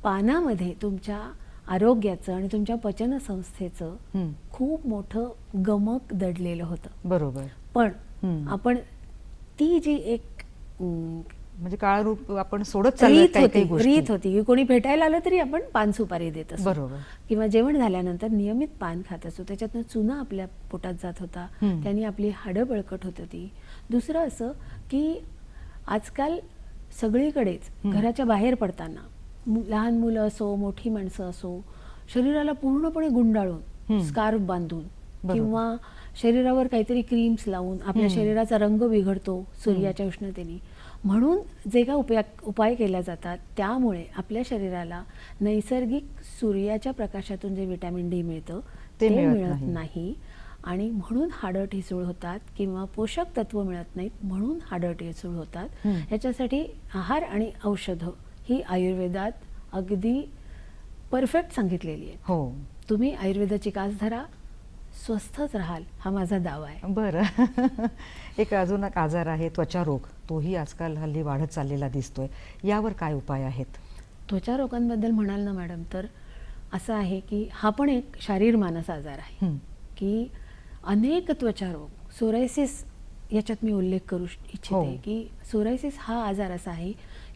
पानामध्ये तुमच्या आरोग्याचं आणि तुमच्या पचनसंस्थेचं खूप मोठं गमक दडलेलं होतं. बरोबर. पण आपण ती जी एक म्हणजे काळरूप आपण सोडत चाललो, रीत होती की कोणी भेटायला आलं तरी आपण पान सुपारी देत असतो. बरोबर. किंवा जेवण झाल्यानंतर नियमित पान खात असतो. त्याच्यातनं चुना आपल्या पोटात जात होता, त्यांनी आपली हाडं बळकट होत होती. दुसरं असं की आजकाल सगळीकडेच घराच्या बाहेर पडताना लहान मुलं असो, मोठी माणसं असो, शरीराला पूर्णपणे गुंडाळून स्कार्फ बांधून किंवा शरीरावर काहीतरी क्रीम्स लावून आपल्या शरीराचा रंग बिघडतो सूर्याच्या उष्णतेने, म्हणून जे काय उपाय केले जातात त्यामुळे आपल्या शरीराला नैसर्गिक सूर्याच्या प्रकाशातून जे विटॅमिन डी मिळतं ते ते मिळत मिळत नाही आणि म्हणून हाडं ठिसूळ होतात किंवा पोषक तत्व मिळत नाहीत म्हणून हाडं ठिसूळ होतात. याच्यासाठी आहार आणि औषधं ही आयुर्वेदात अगदी परफेक्ट सांगितलेली आहे. हो. तुम्ही आयुर्वेदाची कास धरा, स्वस्थच राहाल, हा माझा दावा आहे. बरं. एक अजून एक आजार आहे त्वचा रोग, तोही आजकाल हल्ली वाढत चाललेला दिसतोय. यावर काय उपाय आहेत? त्वचा रोगांबद्दल म्हणाल ना मॅडम, तर असं आहे की हा पण एक शारीर मानस आजार आहे की अनेक त्वचा रोग, सोरायसिस याच्यात मी उल्लेख करू इच्छिते की सोरायसिस हा आजार असा आहे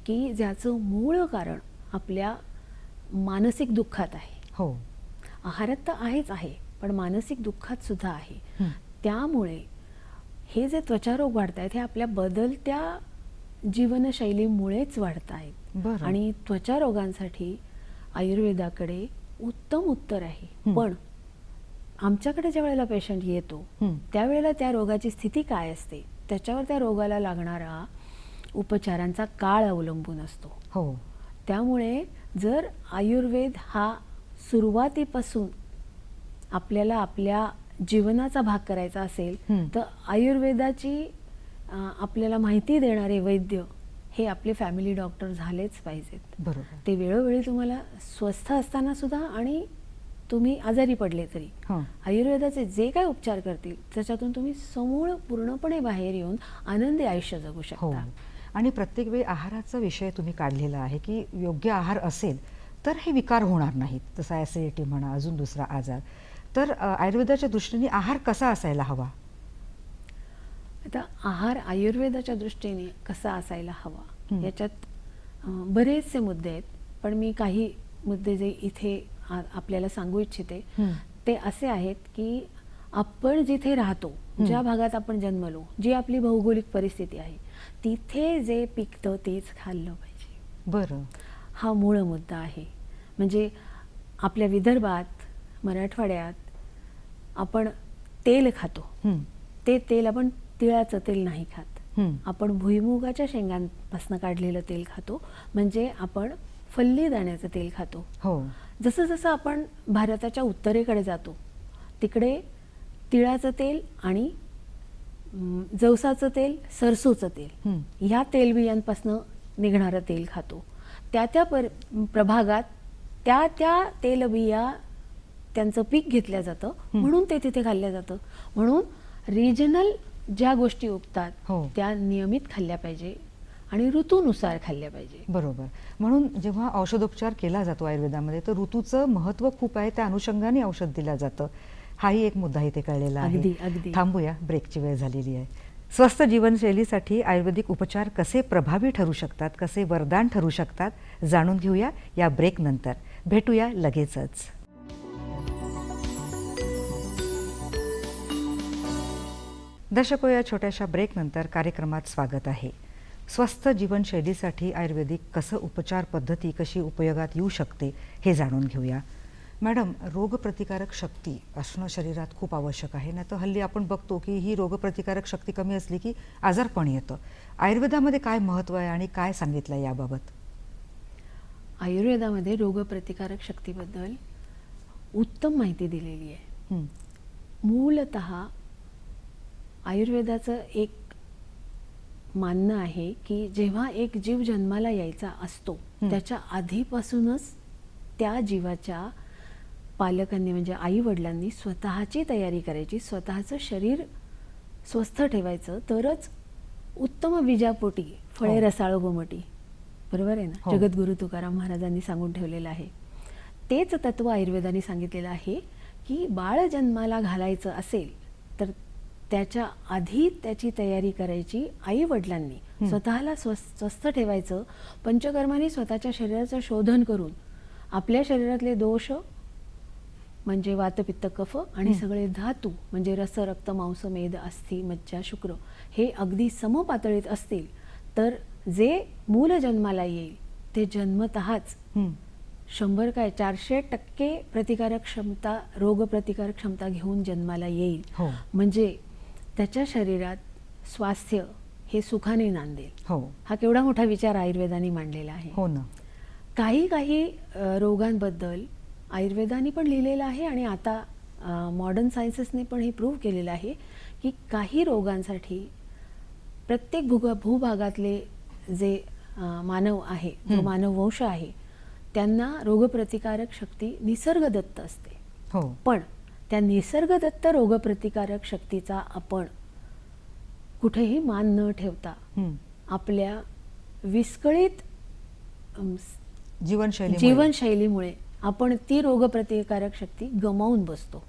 की ज्याचं मूळ कारण आपल्या मानसिक दुःखात आहे. हो. आहारात तर आहेच आहे, पण मानसिक दुःखात सुद्धा आहे. त्यामुळे हे जे त्वचा रोग वाढत आहेत हे आपल्या बदलत्या जीवनशैलीमुळेच वाढत आहेत. आणि त्वचा रोगांसाठी आयुर्वेदाकडे उत्तम उत्तर आहे. पण आमच्याकडे ज्या वेळेला पेशंट येतो त्यावेळेला त्या रोगाची स्थिती काय असते त्याच्यावर त्या रोगाला लागणारा उपचारांचा काळ अवलंबून असतो. हो. त्यामुळे जर आयुर्वेद हा सुरुवातीपासून आपल्याला आपल्या जीवनाचा भाग करायचा असेल तर आयुर्वेदाची आपल्याला माहिती देणारे वैद्य हे आपले फॅमिली डॉक्टर झालेच पाहिजेत. बरोबर. ते वेळोवेळी तुम्हाला स्वस्थ असताना सुद्धा आणि तुम्ही आजारी पडले तरी आयुर्वेदाचे जे काय उपचार करतील त्याच्यातून तुम्ही समूळ पूर्णपणे बाहेर येऊन आनंदी आयुष्य जगू शकता. आणि प्रत्येक वेळी आहाराचा विषय तुम्ही काढलेला आहे की योग्य आहार असेल तर हे विकार होणार नाहीत, जसं ॲसिडिटी म्हणा, अजून दुसरा आजार. तर आयुर्वेदाच्या दृष्टीने आहार कसा असायला हवा? आता आहार आयुर्वेदाच्या दृष्टीने कसा असायला हवा याच्यात बरेचसे मुद्दे आहेत, पण मी काही मुद्दे जे इथे आपल्याला सांगू इच्छिते ते असे आहेत की आपण जिथे राहतो, ज्या भागात आपण जन्मलो, जी आपली भौगोलिक परिस्थिती आहे तिथे जे पिकतं तेच खाल्लं पाहिजे. बरं. हा मूळ मुद्दा आहे. म्हणजे आपल्या विदर्भात, मराठवाड्यात आपण तेल खातो, ते तेल आपण तिळाचं तेल नाही खात. आपण भुईमुगाच्या शेंगांपासून काढलेलं तेल खातो, म्हणजे आपण फल्ली दाण्याचं तेल खातो. जसं जसं आपण भारताच्या उत्तरेकडे जातो तिकडे तिळाचं तेल आणि जवसाचं तेल, सरसोचं तेल ह्या तेलबियांपासून निघणारं तेल खातो. त्या त्या प्रभागात त्या त्या तेलबिया त्यांचं पीक घेतलं जातं म्हणून ते तिथे खाल्लं जातं. म्हणून रिजनल ज्या गोष्टी उगतात त्या नियमित खाल्ल्या पाहिजे आणि ऋतूनुसार खाल्ल्या पाहिजे. बरोबर. म्हणून जेव्हा औषधोपचार केला जातो आयुर्वेदामध्ये तर ऋतूचं महत्त्व खूप आहे, त्या अनुषंगाने औषध दिलं जातं. हाही एक मुद्दा इथे कळलेला आहे. थांबूया, ब्रेकची वेळ झालेली आहे. स्वस्थ जीवनशैलीसाठी आयुर्वेदिक उपचार कसे प्रभावी ठरू शकतात, कसे वरदान ठरू शकतात जाणून घेऊया या ब्रेक नंतर. भेटूया लगेचच. दर्शको, या छोट्याशा ब्रेकनंतर कार्यक्रमात स्वागत आहे. स्वस्थ जीवनशैलीसाठी आयुर्वेदिक कसं उपचार पद्धती कशी उपयोगात येऊ शकते हे जाणून घेऊया. मॅडम, रोगप्रतिकारक शक्ती असणं शरीरात खूप आवश्यक आहे. नाही तर हल्ली आपण बघतो की ही रोगप्रतिकारक शक्ती कमी असली की आजारपण येतं. आयुर्वेदामध्ये काय महत्त्व आहे आणि काय सांगितलं आहे याबाबत? आयुर्वेदामध्ये रोगप्रतिकारक शक्तीबद्दल उत्तम माहिती दिलेली आहे. मूलतः आयुर्वेदाचं एक मानणं आहे की जेव्हा एक जीव जन्माला यायचा असतो त्याच्या आधीपासूनच त्या जीवाच्या पालकांनी म्हणजे आई वडिलांनी स्वतःची तयारी करायची, स्वतःचं शरीर स्वस्थ ठेवायचं, तरच उत्तम बीजापोटी फळे रसाळ गोमटी, बरोबर आहे ना, जगद्गुरु तुकाराम महाराजांनी सांगून ठेवलेलं आहे. तेच तत्व आयुर्वेदाने सांगितलेलं आहे की बाळ जन्माला घालायचं असेल तर त्याच्या आधी त्याची तयारी करायची. आई वडिलांनी स्वतःला स्वस्थ ठेवायचं, पंचकर्मांनी स्वतःच्या शरीराचं शोधन करून आपल्या शरीरातले दोष म्हणजे वात पित्त कफ आणि सगळे धातू म्हणजे रस रक्त मांस मेद अस्थि मज्जा शुक्र हे अगदी समपातळीत असतील तर जे मूल जन्माला येईल ते जन्मतःच 100 काय 400% प्रतिकारक क्षमता, रोग प्रतिकारक क्षमता घेऊन जन्माला येईल. म्हणजे त्याच्या शरीरात स्वास्थ्य हे सुखाने नांदेल. हो हा केवढा मोठा विचार आयुर्वेदाने मांडलेला आहे. हो ना. काही रोगांबद्दल आयुर्वेदाने पण लिहिलेलं आहे आणि आता मॉडर्न सायन्सेसने पण हे प्रूव्ह केलेलं आहे की काही रोगांसाठी प्रत्येक भूभागातले जे मानव आहे, जो मानव वंश आहे, त्यांना रोगप्रतिकारक शक्ती निसर्गदत्त असते. हो पण त्या निसर्गदत्त रोगप्रतिकारक शक्तीचा आपण कुठेही मान न ठेवता आपल्या विस्कळीत जीवनशैलीमुळे आपण ती रोगप्रतिकारक शक्ती गमावून बसतो.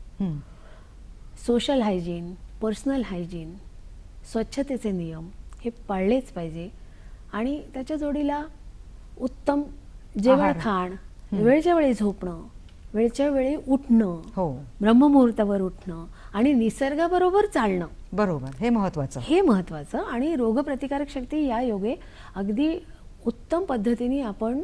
सोशल हायजीन, पर्सनल हायजीन, स्वच्छतेचे नियम हे पाळलेच पाहिजे आणि त्याच्या जोडीला उत्तम जेवण खाण, वेळच्या वेळी झोपणं, वेळच्या वेळी उठणं, ब्रह्ममुहूर्तावर उठणं आणि निसर्गाबरोबर चालणं, बरोबर, हे महत्वाचं. आणि रोगप्रतिकारक शक्ती या योगे अगदी उत्तम पद्धतीने आपण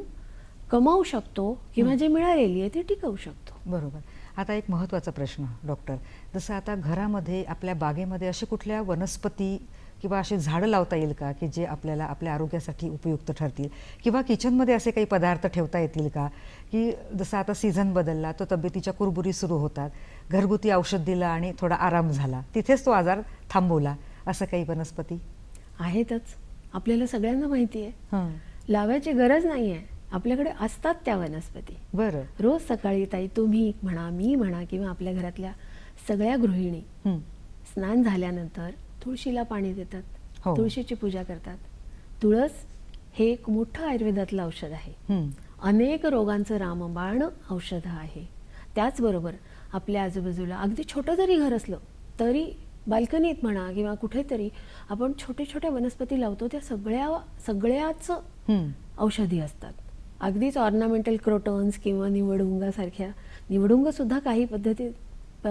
कमावू शकतो किंवा जे मिळालेली आहे ते टिकवू शकतो. बरोबर. आता एक महत्त्वाचा प्रश्न डॉक्टर, जसं आता घरामध्ये आपल्या बागेमध्ये असे कुठल्या वनस्पती किंवा असे झाडं लावता येईल का की जे आपल्याला आपल्या आरोग्यासाठी उपयुक्त ठरतील, किंवा किचनमध्ये असे काही पदार्थ ठेवता येतील का की जसं आता सीझन बदलला तो तब्येतीच्या कुरबुरी सुरू होतात, घरगुती औषध दिलं आणि थोडा आराम झाला, तिथेच तो आजार थांबवला, असं काही वनस्पती आहेतच. आपल्याला सगळ्यांना माहिती आहे, लावायची गरज नाही आहे, आपल्याकडे असतात त्या वनस्पती. बरं. रोज सकाळी ताई तुम्ही म्हणा, मी म्हणा, किंवा आपल्या घरातल्या सगळ्या गृहिणी स्नान झाल्यानंतर तुळशीला पाणी देतात, तुळशीची पूजा करतात. तुळस हे एक मोठं आयुर्वेदातलं औषध आहे, अनेक रोगांचं रामबाण औषध आहे. त्याचबरोबर आपल्या आजूबाजूला अगदी छोटं जरी घर असलं तरी बाल्कनीत म्हणा किंवा कुठेतरी आपण छोटे छोट्या वनस्पती लावतो, त्या सगळ्याच औषधी असतात. अगदीच ऑर्नामेंटल क्रोटन्स किंवा निवडुंगासारख्या, निवडुंग सुद्धा काही पद्धतीत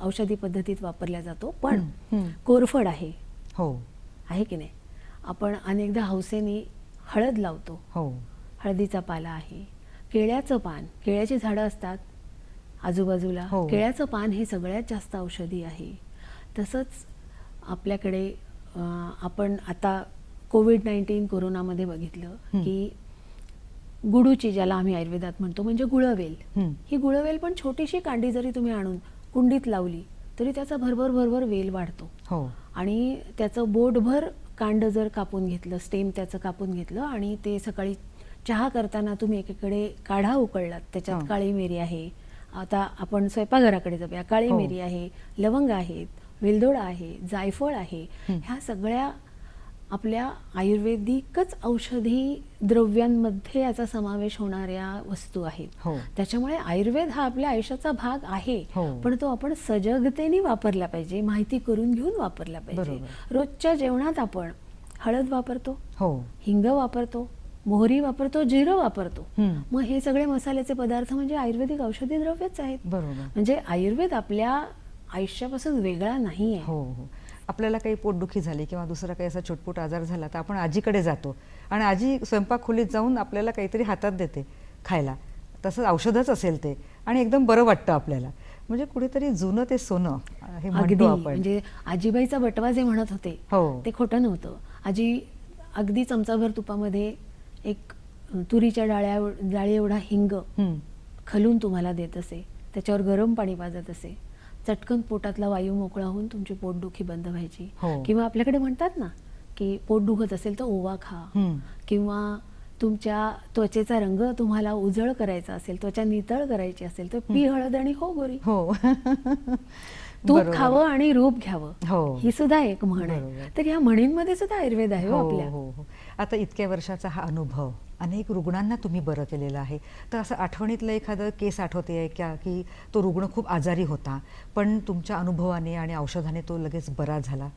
औषधी पद्धतीत वापरला जातो, पण कोरफड आहे, आहे की नाही. आपण अनेकदा हौसेने हळद लावतो, हळदीचा पाला आहे, केळ्याचं पान, केळ्याची झाडं असतात आजूबाजूला, केळ्याचं पान हे सगळ्यात जास्त औषधी आहे. तसंच आपल्याकडे आपण आता कोविड-19 कोरोनामध्ये बघितलं की गुडूची, ज्याला आम्ही आयुर्वेदात म्हणतो, म्हणजे गुळवेल, ही गुळवेल पण छोटीशी कांडी जरी तुम्ही आणून कुंडीत लावली तरी त्याचा भरभर वेल वाढतो. आणि त्याचं बोटभर कांड जर कापून घेतलं, स्टेम त्याचं कापून घेतलं आणि ते सकाळी चहा करताना तुम्ही एकीकडे काढा उकळलात, त्याच्यात काळी मिरी आहे, आता आपण स्वयंपाकघराकडे जाऊया, काळी मिरी आहे, लवंग आहेत, वेलदोडा आहे, जायफळ आहे, ह्या सगळ्या आपल्या आयुर्वेदिकच औषधी द्रव्यांमध्ये याचा समावेश होणाऱ्या वस्तू आहेत. त्याच्यामुळे आयुर्वेद हा आपल्या आयुष्याचा भाग आहे, पण तो आपण सजगतेने वापरला पाहिजे, माहिती करून घेऊन वापरला पाहिजे. रोजच्या जेवणात आपण हळद वापरतो, हिंग वापरतो, मोहरी वापरतो, जिरं वापरतो, मग हे सगळे मसाल्याचे पदार्थ म्हणजे आयुर्वेदिक औषधी द्रव्यच आहेत. म्हणजे आयुर्वेद आपल्या आयुष्यापासून वेगळा नाही आहे. आपल्याला काही पोटदुखी झाली किंवा दुसरा काही असा छोटपुट आजार झाला तर आपण आजीकडे जातो आणि आजी स्वयंपाक खोलीत जाऊन आपल्याला काहीतरी हातात देते खायला, तसंच औषधच असेल ते, आणि एकदम बरं वाटतं आपल्याला. म्हणजे कुठेतरी जुनं ते सोनं हे म्हणतो आपण. म्हणजे आजीबाईचा बटवा जे म्हणत होते ते खोटं नव्हतं. आजी अगदी चमचाभर तुपामध्ये एक तुरीच्या डाळी एवढा हिंग खलून तुम्हाला देत असे, त्याच्यावर गरम पाणी पाजत असे, चटकन पोटातला वायू मोकळा होऊन तुमची पोटदुखी बंद व्हायची. किंवा आपल्याकडे म्हणतात ना की पोट दुखत असेल तर ओवा खा, किंवा तुमच्या त्वचेचा रंग तुम्हाला उजळ करायचा असेल, त्वचा नितळ करायची असेल तर पी हळद आणि हो गोरी, तूप खावं आणि रूप घ्यावं, ही सुद्धा एक म्हण आहे. तर ह्या म्हणींमध्ये सुद्धा आयुर्वेद आहे आपल्या. आता इतक्या वर्षाचा हा अनुभव, अनेक रुग्णांना तुम्ही बरं केलेलं आहे, तर असं आठवणीतलं एखादं केस आठवते आहे का की तो रुग्ण खूप आजारी होता पण तुमच्या अनुभवाने आणि औषधाने तो लगेच बरा झाला?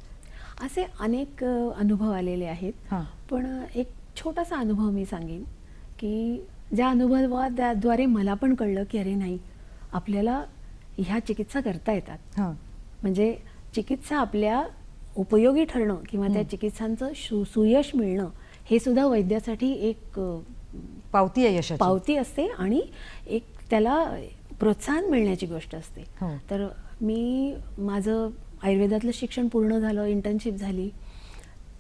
असे अनेक अनुभव आलेले आहेत, पण एक छोटासा अनुभव मी सांगेन की ज्या अनुभवाद्वारे मला पण कळलं की अरे नाही, आपल्याला ह्या चिकित्सा करता येतात. म्हणजे चिकित्सा आपल्या उपयोगी ठरणं किंवा त्या चिकित्सांचं सुयश मिळणं हे सुद्धा वैद्यासाठी एक पावती आहे, यशाची पावती असते आणि एक त्याला प्रोत्साहन मिळण्याची गोष्ट असते. तर मी माझं आयुर्वेदातलं शिक्षण पूर्ण झालं, इंटर्नशिप झाली,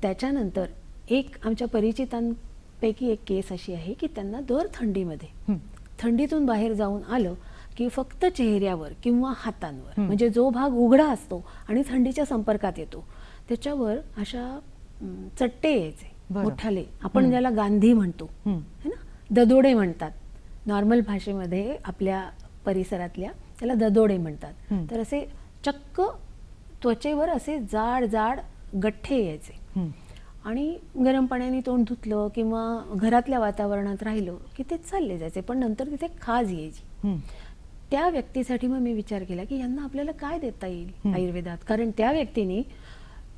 त्याच्यानंतर एक आमच्या परिचितांपैकी एक केस अशी आहे की त्यांना दर थंडीमध्ये थंडीतून बाहेर जाऊन आलं की फक्त चेहऱ्यावर किंवा हातांवर म्हणजे जो भाग उघडा असतो आणि थंडीच्या संपर्कात येतो त्याच्यावर अशा चट्टे यायचे मोठाले, आपण ज्याला गांधी म्हणतो है ना, ददोडे म्हणतात नॉर्मल भाषेमध्ये, आपल्या परिसरातल्या त्याला ददोडे म्हणतात. तर असे चक्क त्वचेवर असे जाड जाड गठ्ठे यायचे आणि गरम पाण्याने तोंड धुतलं किंवा घरातल्या वातावरणात राहिलं की ते चालले जायचे, पण नंतर तिथे खाज यायची. त्या व्यक्तीसाठी मग मी विचार केला की यांना आपल्याला काय देता येईल आयुर्वेदात, कारण त्या व्यक्तीने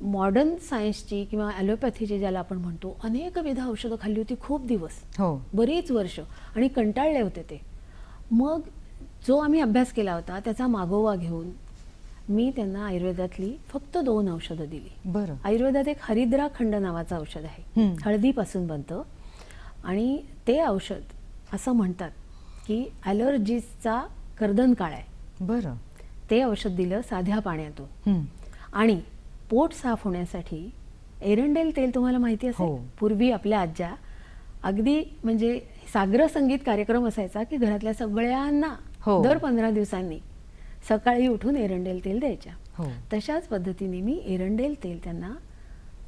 मॉडर्न सायन्सची किंवा ॲलोपॅथीची ज्याला आपण म्हणतो अनेक विध औषधं खाल्ली होती खूप दिवस, बरीच वर्ष, आणि कंटाळले होते ते. मग जो आम्ही अभ्यास केला होता त्याचा मागोवा घेऊन मी त्यांना आयुर्वेदातली फक्त 2 औषधं दिली. बरं. आयुर्वेदात एक हरिद्राखंड नावाचं औषध आहे, हळदीपासून बनतं, आणि ते औषध असं म्हणतात की ॲलर्जीजचा कर्दनकाळ आहे. बरं. ते औषध दिलं साध्या पाण्यातून. आणि पोट साफ होण्यासाठी एरंडेल तेल तुम्हाला माहिती असेल, पूर्वी आपल्या आज्या अगदी म्हणजे साग्र संगीत कार्यक्रम असायचा की घरातल्या सगळ्यांना दर 15 दिवसांनी सकाळी उठून एरंडेल तेल द्यायच्या. तशाच पद्धतीने मी एरंडेल तेल त्यांना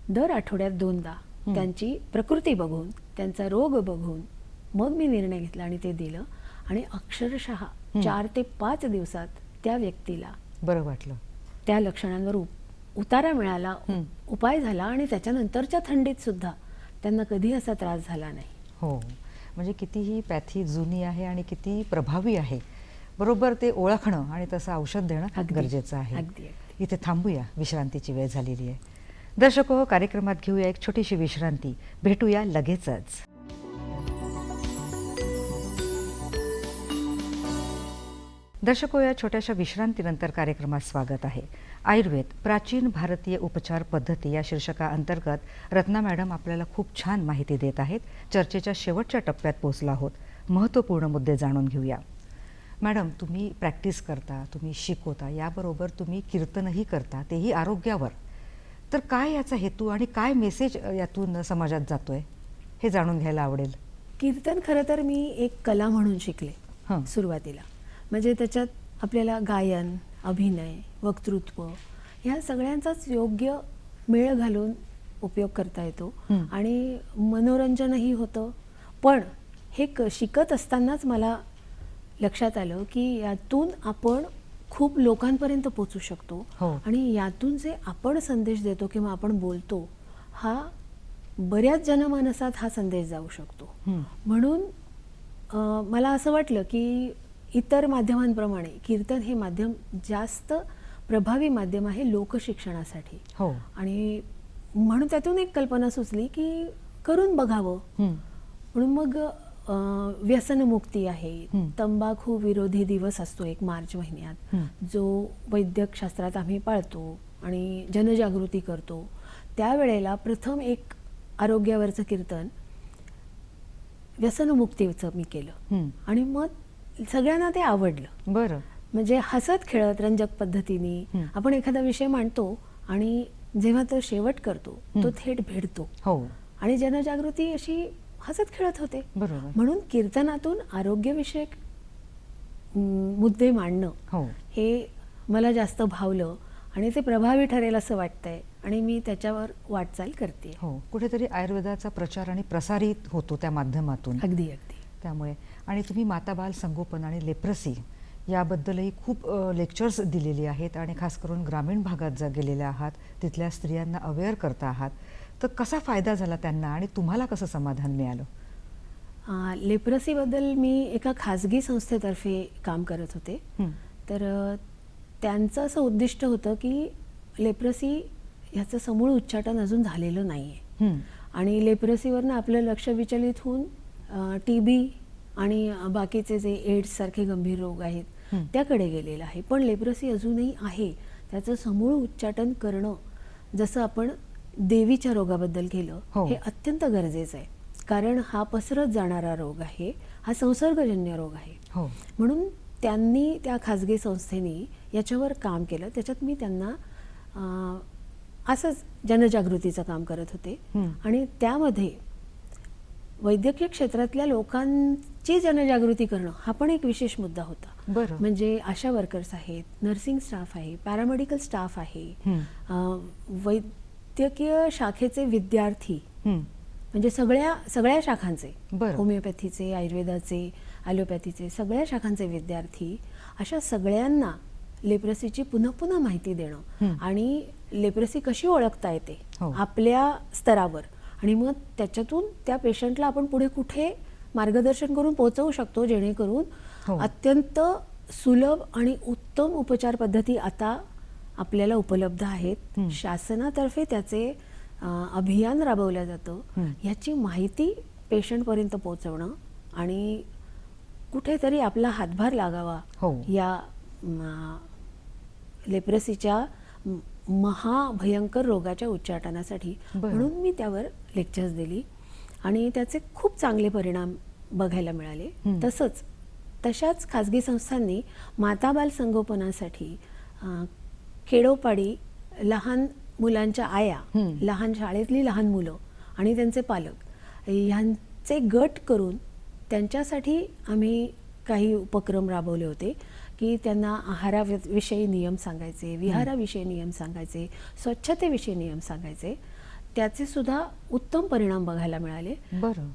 दर आठवड्यात 2दा त्यांची प्रकृती बघून त्यांचा रोग बघून मग मी निर्णय घेतला आणि ते दिलं. आणि अक्षरशः 4 ते 5 दिवसात त्या व्यक्तीला बरं वाटलं, त्या लक्षणांवर उतारा मिळाला, उपाय झाला, आणि त्याच्यानंतरच्या थंडीत सुद्धा त्यांना कधी असा त्रास झाला नाही. हो, म्हणजे कितीही पॅथी जुनी आहे आणि किती प्रभावी आहे, बरोबर ते ओळखणं आणि तसं औषध देणं गरजेचं आहे. इथे थांबूया, विश्रांतीची वेळ झालेली आहे. दर्शको, कार्यक्रमात घेऊया एक छोटीशी विश्रांती, भेटूया लगेचच. दर्शको, या छोट्याशा विश्रांतीनंतर कार्यक्रमात स्वागत आहे. आयुर्वेद प्राचीन भारतीय उपचार पद्धती या शीर्षकाअंतर्गत रत्ना मॅडम आपल्याला खूप छान माहिती देत आहेत. चर्चेच्या शेवटच्या टप्प्यात पोहोचलो आहोत. महत्त्वपूर्ण मुद्दे जाणून घेऊया. मॅडम, तुम्ही प्रॅक्टिस करता, तुम्ही शिकवता, याबरोबर तुम्ही कीर्तनही करता, तेही आरोग्यावर. तर काय याचा हेतू आणि काय मेसेज यातून समाजात जातोय हे जाणून घ्यायला आवडेल. कीर्तन खरं तर मी एक कला म्हणून शिकले सुरुवातीला. म्हणजे त्याच्यात आपल्याला गायन, अभिनय, वक्तृत्व ह्या सगळ्यांचाच योग्य मेळ घालून उपयोग करता येतो आणि मनोरंजनही होतं. पण हे शिकत असतानाच मला लक्षात आलं की यातून आपण खूप लोकांपर्यंत पोचू शकतो. आणि यातून जे आपण संदेश देतो किंवा आपण बोलतो हा बऱ्याच जनमानसात हा संदेश जाऊ शकतो. म्हणून मला असं वाटलं की इतर माध्यमांप्रमाणे कीर्तन हे माध्यम जास्त प्रभावी माध्यम आहे लोकशिक्षणासाठी. आणि म्हणून त्यातून एक कल्पना सुचली की करून बघावं. म्हणून मग व्यसनमुक्ती आहे, तंबाखू विरोधी दिवस असतो एक मार्च महिन्यात, जो वैद्यक शास्त्रात आम्ही पाळतो आणि जनजागृती करतो. त्यावेळेला प्रथम एक आरोग्यावरचं कीर्तन व्यसनमुक्तीचं मी केलं आणि मग सगळ्यांना ते आवडलं. बरं. म्हणजे हसत खेळत रंजक पद्धतीने आपण एखादा विषय मांडतो आणि जेव्हा तो शेवट करतो तो थेट भेटतो आणि जनजागृती अशी हसत खेळत होते. म्हणून कीर्तनातून आरोग्यविषयक मुद्दे मांडणं हे मला जास्त भावलं आणि ते प्रभावी ठरेल असं वाटतंय आणि मी त्याच्यावर वाटचाल करते. कुठेतरी आयुर्वेदाचा प्रचार आणि प्रसारित होतो त्या माध्यमातून. अगदी अगदी. त्यामुळे आणि तुम्ही माता बाल संगोपन आणि लेप्रसी याबद्दलही खूप लेक्चर्स दिलेली आहेत आणि खास करून ग्रामीण भागात जा गेलेल्या आहात, तिथल्या स्त्रियांना अवेअर करता आहात. तर कसा फायदा झाला त्यांना आणि तुम्हाला कसं समाधान मिळालं? लेप्रसीबद्दल मी एका खाजगी संस्थेतर्फे काम करत होते. तर त्यांचं असं उद्दिष्ट होतं की लेप्रसी ह्याचं समूळ उच्चाटन अजून झालेलं नाही आहे आणि लेप्रसीवरनं आपलं लक्ष विचलित होऊन TB आणि बाकीचे जे एड्स सारखे गंभीर रोग आहेत त्याकडे गेलेलं आहे. पण लेप्रसी अजूनही आहे, त्याचं समूळ उच्चाटन करणं जसं आपण देवीच्या रोगाबद्दल केलं हे अत्यंत गरजेचं आहे. कारण हा पसरत जाणारा रोग आहे, हा संसर्गजन्य रोग आहे. म्हणून त्यांनी त्या खाजगी संस्थेने याच्यावर काम केलं. त्याच्यात मी त्यांना असंच जनजागृतीचं काम करत होते. आणि त्यामध्ये वैद्यकीय क्षेत्रातल्या लोकांची जनजागृती करणं हा पण एक विशेष मुद्दा होता. बरं. म्हणजे आशा वर्कर्स आहेत, नर्सिंग स्टाफ आहे, पॅरामेडिकल स्टाफ आहे, वैद्यकीय शाखेचे विद्यार्थी, म्हणजे सगळ्या शाखांचे, बरं. होमिओपॅथीचे, आयुर्वेदाचे, ॲलोपॅथीचे सगळ्या शाखांचे विद्यार्थी, अशा सगळ्यांना लेप्रसीची पुन्हा पुन्हा माहिती देणं आणि लेप्रसी कशी ओळखता येते आपल्या स्तरावर, आणि मग त्याच्यातून त्या पेशंटला आपण पुढे कुठे मार्गदर्शन करून पोहोचवू शकतो, जेणेकरून अत्यंत सुलभ आणि उत्तम उपचार पद्धती आता आपल्याला उपलब्ध आहेत. शासनातर्फे त्याचे अभियान राबवलं जातं. याची माहिती पेशंटपर्यंत पोहोचवणं आणि कुठेतरी आपला हातभार लागावा या लेप्रसीच्या महाभयंकर रोगाच्या उच्चाटनासाठी, म्हणून मी त्यावर लेक्चर्स दिली आणि त्याचे खूप चांगले परिणाम बघायला मिळाले. तशाच खाजगी संस्थांनी माताबाल संगोपनासाठी खेडोपाडी लहान मुलांच्या आया, लहान शाळेतली लहान मुलं आणि त्यांचे पालक ह्यांचे गट करून त्यांच्यासाठी आम्ही काही उपक्रम राबवले होते की त्यांना आहाराविषयी नियम सांगायचे, विहाराविषयी नियम सांगायचे, स्वच्छतेविषयी नियम सांगायचे. त्याचे सुद्धा उत्तम परिणाम बघायला मिळाले.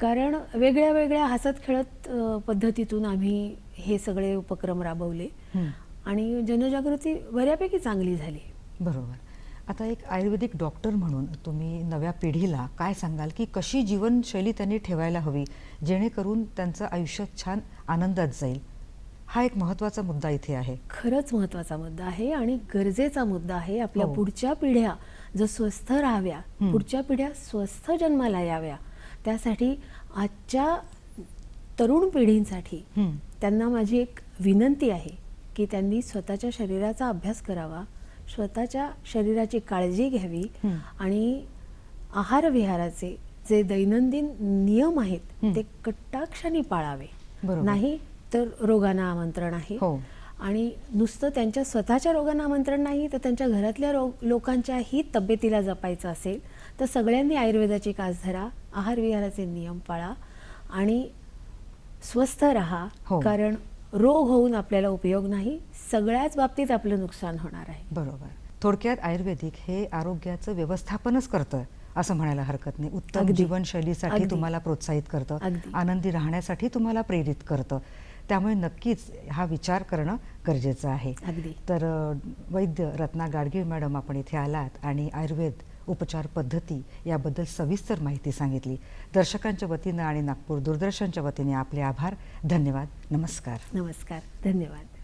कारण वेगळ्या वेगळ्या हसत खेळत पद्धतीतून आम्ही हे सगळे उपक्रम राबवले आणि जनजागृती बऱ्यापैकी चांगली झाली. बरोबर. आता एक आयुर्वेदिक डॉक्टर म्हणून तुम्ही नव्या पिढीला काय सांगाल की कशी जीवनशैली त्यांनी ठेवायला हवी जेणेकरून त्यांचं आयुष्य छान आनंदात जाईल? हा एक महत्त्वाचा मुद्दा इथे आहे. खरंच महत्त्वाचा मुद्दा आहे आणि गरजेचा मुद्दा आहे. आपल्या पुढच्या पिढ्या जर स्वस्थ राहाव्या, पुढच्या पिढ्या स्वस्थ जन्माला याव्या, त्यासाठी आजच्या तरुण पिढींसाठी त्यांना माझी एक विनंती आहे की त्यांनी स्वतःच्या शरीराचा अभ्यास करावा, स्वतःच्या शरीराची काळजी घ्यावी आणि आहार विहाराचे जे दैनंदिन नियम आहेत ते कटाक्षाने पाळावे. नाही तर रोगांना आमंत्रण आहे. आणि नुसतं त्यांच्या स्वतःच्या रोगांना आमंत्रण नाही तर त्यांच्या घरातल्या लोकांच्याही तब्येतीला जपायचं असेल तर सगळ्यांनी आयुर्वेदाची कास धरा, आहार विहाराचे नियम पाळा आणि स्वस्थ राहा. कारण रोग होऊन आपल्याला उपयोग नाही, सगळ्याच बाबतीत आपलं नुकसान होणार आहे. बरोबर. थोडक्यात आयुर्वेदिक हे आरोग्याचं व्यवस्थापन करतं असं म्हणायला हरकत नाही. उत्तम जीवनशैलीसाठी तुम्हाला प्रोत्साहित करतं, आनंदी राहण्यासाठी तुम्हाला प्रेरित करतं. त्यामुळे नक्कीच हा विचार करणं गरजेचं आहे. तर वैद्य रत्ना गाडगीळ मॅडम, आपण इथे आलात आणि आयुर्वेद उपचार पद्धती याबद्दल सविस्तर माहिती सांगितली. दर्शकांच्या वतीनं आणि नागपूर दूरदर्शनच्या वतीने आपले आभार. धन्यवाद. नमस्कार. नमस्कार. धन्यवाद.